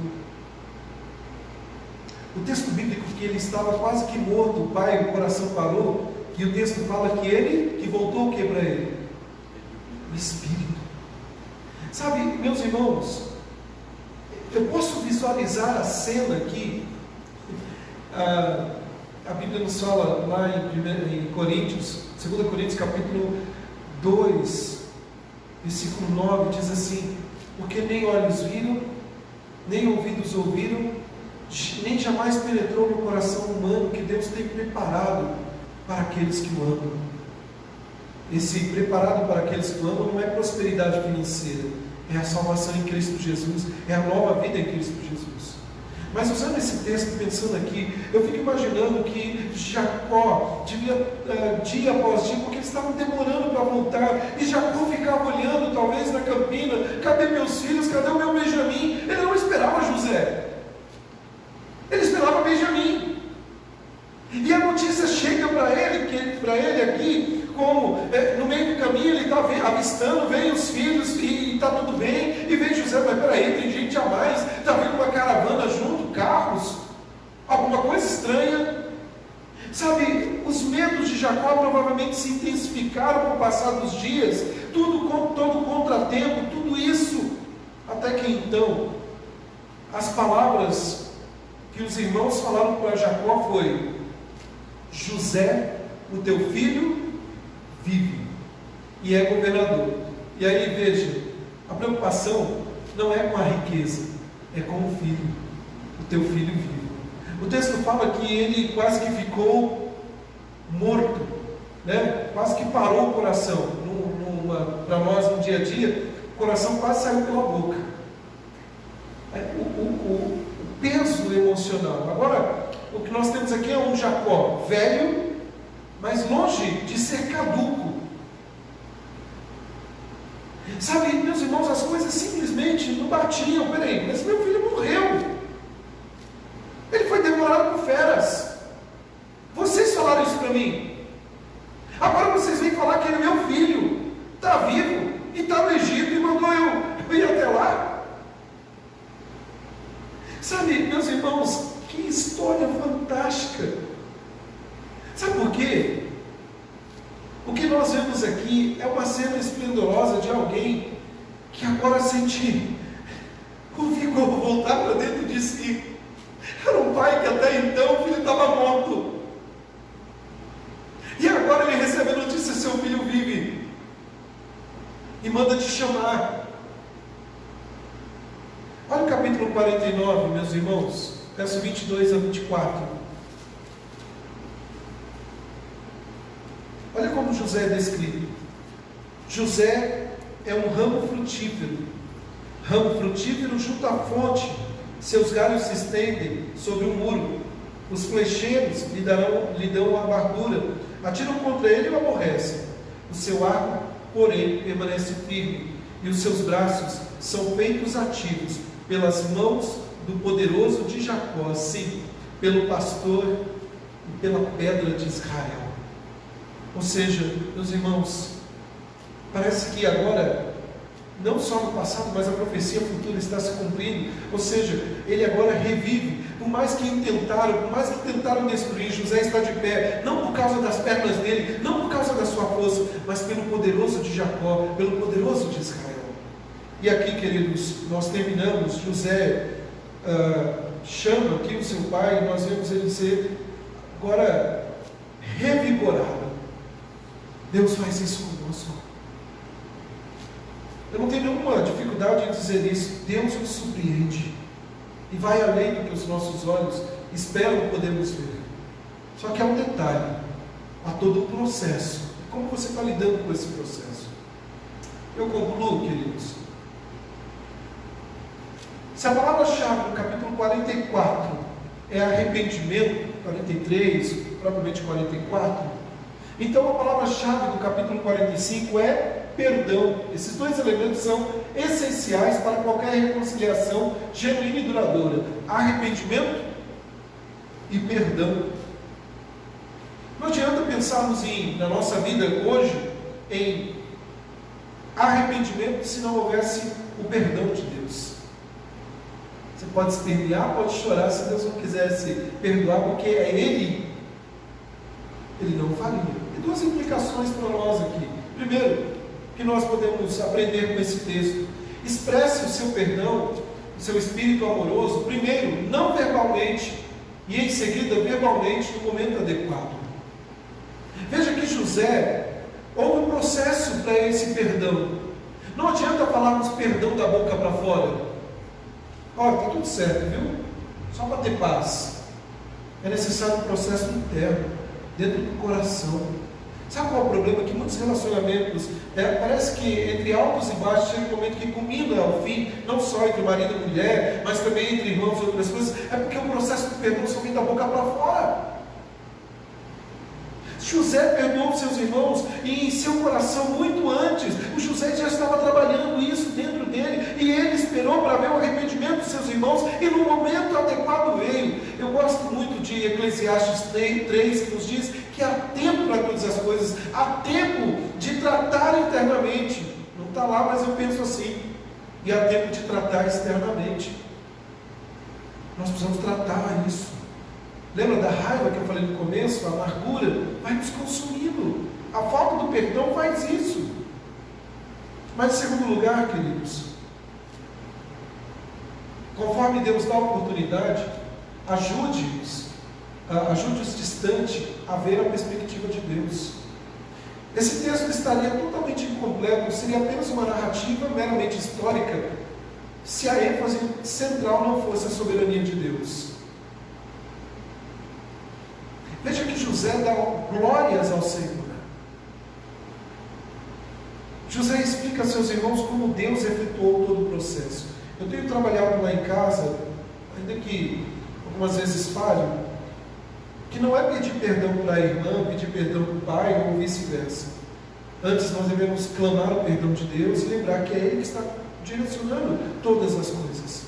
O texto bíblico que ele estava quase que morto, o pai, o coração parou, e o texto fala que voltou o que para ele? O Espírito. Sabe, meus irmãos, eu posso visualizar a cena aqui. A Bíblia nos fala lá em Coríntios, 2 Coríntios capítulo 2, versículo 9, diz assim: porque nem olhos viram, nem ouvidos ouviram, nem jamais penetrou no coração humano que Deus tem preparado para aqueles que o amam. Esse preparado para aqueles que o amam não é prosperidade financeira, é a salvação em Cristo Jesus, é a nova vida em Cristo Jesus. Mas usando esse texto, pensando aqui, eu fico imaginando que Jacó devia, dia após dia, porque eles estavam demorando para voltar, e Jacó ficava olhando, talvez na campina: cadê meus filhos, cadê o meu Benjamim? Ele não esperava José, ele esperava Benjamim. E a notícia chega para ele aqui, como no meio do caminho ele está avistando, vem os filhos e está tudo bem, e vem José: mas peraí, tem gente a mais, está vindo uma caravana junto, carros, alguma coisa estranha. Sabe, os medos de Jacó provavelmente se intensificaram com o passar dos dias, todo contratempo, tudo isso, até que então, as palavras que os irmãos falaram para Jacó foi: José, o teu filho, vive e é governador. E aí veja, a preocupação não é com a riqueza, é com o filho, o teu filho vive. O texto fala que ele quase que ficou morto, né? Quase que parou o coração. Para nós no dia a dia, o coração quase saiu pela boca. O peso emocional. Agora, o que nós temos aqui é um Jacó velho, mas longe de ser caduco. Sabe, meus irmãos, as coisas simplesmente não batiam. Peraí, mas meu filho morreu. Ele foi devorado por feras. Vocês falaram isso para mim. Agora vocês vêm falar que ele é meu filho, está vivo e está no Egito e mandou eu ir até lá. Sabe, meus irmãos, que história fantástica. Sabe por quê? O que nós vemos aqui é uma cena esplendorosa de alguém que agora sente o vigor voltar para dentro de si. Era um pai que até então o filho estava morto. E agora ele recebe a notícia: seu filho vive. E manda te chamar. Olha o capítulo 49, meus irmãos, verso 22 a 24. Olha como José é descrito. José é um ramo frutífero junto à fonte. Seus galhos se estendem sobre o muro. Os flecheiros lhe dão amargura. Atiram contra ele e o aborrecem. O seu arco, porém, permanece firme, e os seus braços são feitos ativos pelas mãos do poderoso de Jacó, sim, pelo pastor e pela pedra de Israel. Ou seja, meus irmãos, parece que agora, não só no passado, mas a profecia futura está se cumprindo. Ou seja, ele agora revive. Por mais que tentaram destruir, José está de pé, não por causa das pernas dele, não por causa da sua força, mas pelo poderoso de Jacó, pelo poderoso de Israel. E aqui, queridos, nós terminamos. José chama aqui o seu pai, e nós vemos ele ser agora revigorado. Deus faz isso conosco. Eu não tenho nenhuma dificuldade em dizer isso. Deus nos surpreende e vai além do que os nossos olhos esperam podermos ver. Só que há um detalhe: há todo um processo. Como você está lidando com esse processo? Eu concluo, queridos. Se a palavra-chave no capítulo 44 é arrependimento, 43, provavelmente 44, então a palavra-chave do capítulo 45 é perdão. Esses dois elementos são essenciais para qualquer reconciliação genuína e duradoura: arrependimento e perdão. Não adianta pensarmos na nossa vida hoje em arrependimento se não houvesse o perdão de Deus. Você pode espernear, pode chorar se Deus não quisesse perdoar, porque é Ele não faria. E duas implicações para nós aqui. Primeiro, que nós podemos aprender com esse texto: expresse o seu perdão, o seu espírito amoroso, primeiro, não verbalmente, e em seguida, verbalmente, no momento adequado. Veja que José, houve um processo para esse perdão. Não adianta falarmos perdão da boca para fora. Olha, está tudo certo, viu? Só para ter paz. É necessário um processo interno, dentro do coração. Sabe qual é o problema? Que muitos relacionamentos, parece que entre altos e baixos chega um momento que culmina ao fim, não só entre marido e mulher, mas também entre irmãos e outras coisas. É porque o processo de perdão só vem da boca para fora. José perdoou seus irmãos e em seu coração muito antes. O José já estava trabalhando isso dentro dele e ele esperou para ver o arrependimento dos seus irmãos e no momento adequado veio. Eu gosto muito de Eclesiastes 3, que nos diz que há tempo para todas as coisas, há tempo de tratar internamente. Não está lá, mas eu penso assim. E há tempo de tratar externamente. Nós precisamos tratar isso. Lembra da raiva que eu falei no começo? A amargura vai nos consumindo. A falta do perdão faz isso. Mas em segundo lugar, queridos, conforme Deus dá a oportunidade, ajude-os distante a ver a perspectiva de Deus. Esse texto estaria totalmente incompleto, seria apenas uma narrativa meramente histórica, se a ênfase central não fosse a soberania de Deus. Veja que José dá glórias ao Senhor. José explica a seus irmãos como Deus efetuou todo o processo. Eu tenho trabalhado lá em casa, ainda que algumas vezes falho, que não é pedir perdão para a irmã, pedir perdão para o pai ou vice-versa. Antes nós devemos clamar o perdão de Deus e lembrar que é Ele que está direcionando todas as coisas.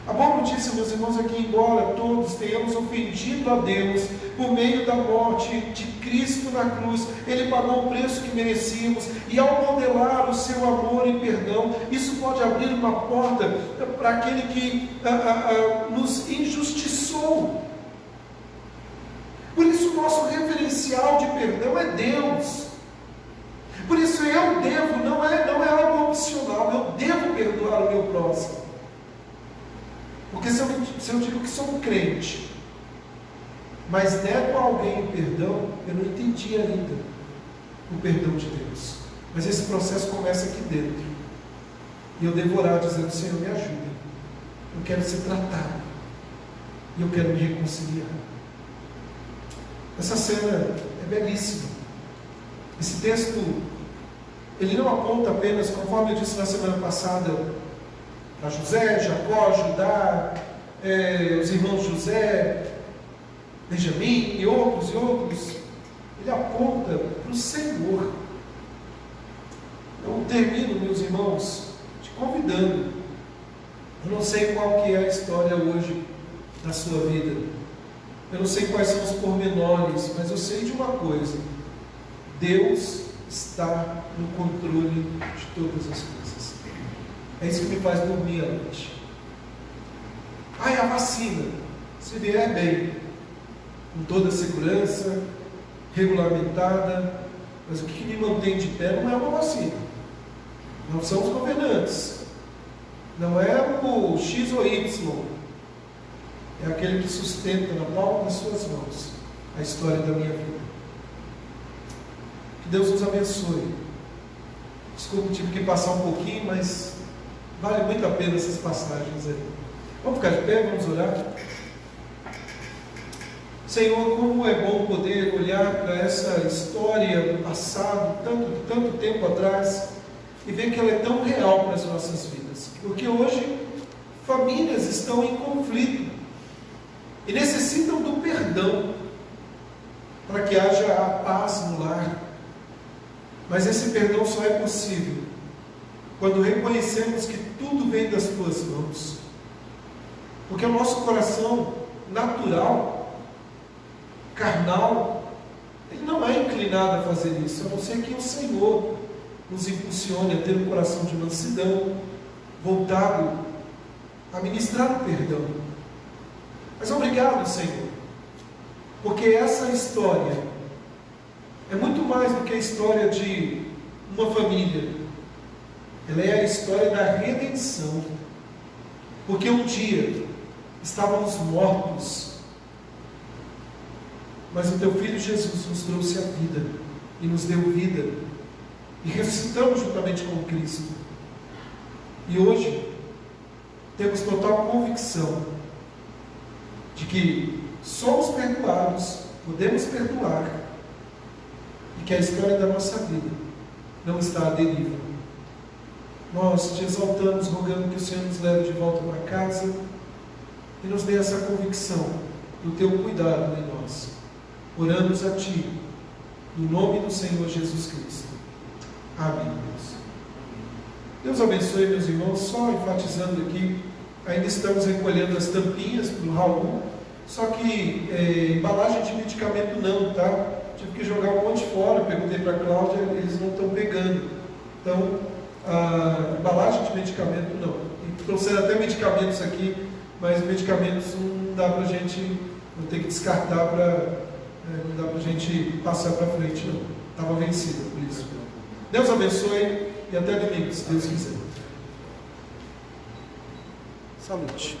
A boa notícia, meus irmãos, é que embora todos tenhamos ofendido a Deus por meio da morte de Cristo na cruz, Ele pagou o preço que merecíamos, e ao modelar o seu amor e perdão, isso pode abrir uma porta para aquele que nos injustiçou. Por isso o nosso referencial de perdão é Deus. Por isso eu devo, não é algo opcional, eu devo perdoar o meu próximo. Porque se eu digo que sou um crente, mas nego a alguém o perdão, eu não entendi ainda o perdão de Deus. Mas esse processo começa aqui dentro. E eu devo orar dizendo: Senhor, me ajuda. Eu quero ser tratado. E eu quero me reconciliar. Essa cena é belíssima. Esse texto, ele não aponta apenas, conforme eu disse na semana passada, para José, Jacó, Judá, os irmãos José, Benjamim e outros. Ele aponta para o Senhor. Eu termino, meus irmãos, te convidando. Eu não sei qual que é a história hoje da sua vida. Eu não sei quais são os pormenores, mas eu sei de uma coisa: Deus está no controle de todas as coisas. É isso que me faz dormir à noite. A vacina, se vier bem, com toda a segurança, regulamentada, mas o que me mantém de pé não é uma vacina, não são os governantes, não é o X ou Y, é aquele que sustenta na palma das suas mãos a história da minha vida. Que Deus nos abençoe. Desculpa, tive que passar um pouquinho, mas vale muito a pena essas passagens aí. Vamos ficar de pé, vamos orar. Senhor, como é bom poder olhar para essa história do passado, tanto tempo atrás, e ver que ela é tão real para as nossas vidas. Porque hoje, famílias estão em conflito e necessitam do perdão para que haja a paz no lar. Mas esse perdão só é possível quando reconhecemos que tudo vem das tuas mãos. Porque o nosso coração natural, carnal, ele não é inclinado a fazer isso, a não ser que o Senhor nos impulsione a ter um coração de mansidão, voltado a ministrar o perdão. Mas obrigado, Senhor, porque essa história é muito mais do que a história de uma família. Ela é a história da redenção. Porque um dia estávamos mortos, mas o teu Filho Jesus nos trouxe a vida e nos deu vida, e ressuscitamos juntamente com Cristo. E hoje temos total convicção de que somos perdoados, podemos perdoar, e que a história da nossa vida não está à deriva. Nós te exaltamos, rogando que o Senhor nos leve de volta para casa e nos dê essa convicção do teu cuidado em nós. Oramos a ti, no nome do Senhor Jesus Cristo. Amém. Deus abençoe, meus irmãos. Só enfatizando aqui, ainda estamos recolhendo as tampinhas para o Raul, só que embalagem de medicamento não, tá? Tive que jogar um monte fora, perguntei para a Cláudia, eles não estão pegando. Então, a embalagem de medicamento não. E trouxeram até medicamentos aqui, mas medicamentos não dá para a gente, vou ter que descartar não dá para a gente passar para frente não. Estava vencida por isso. Deus abençoe e até domingo, se Deus quiser. Salute.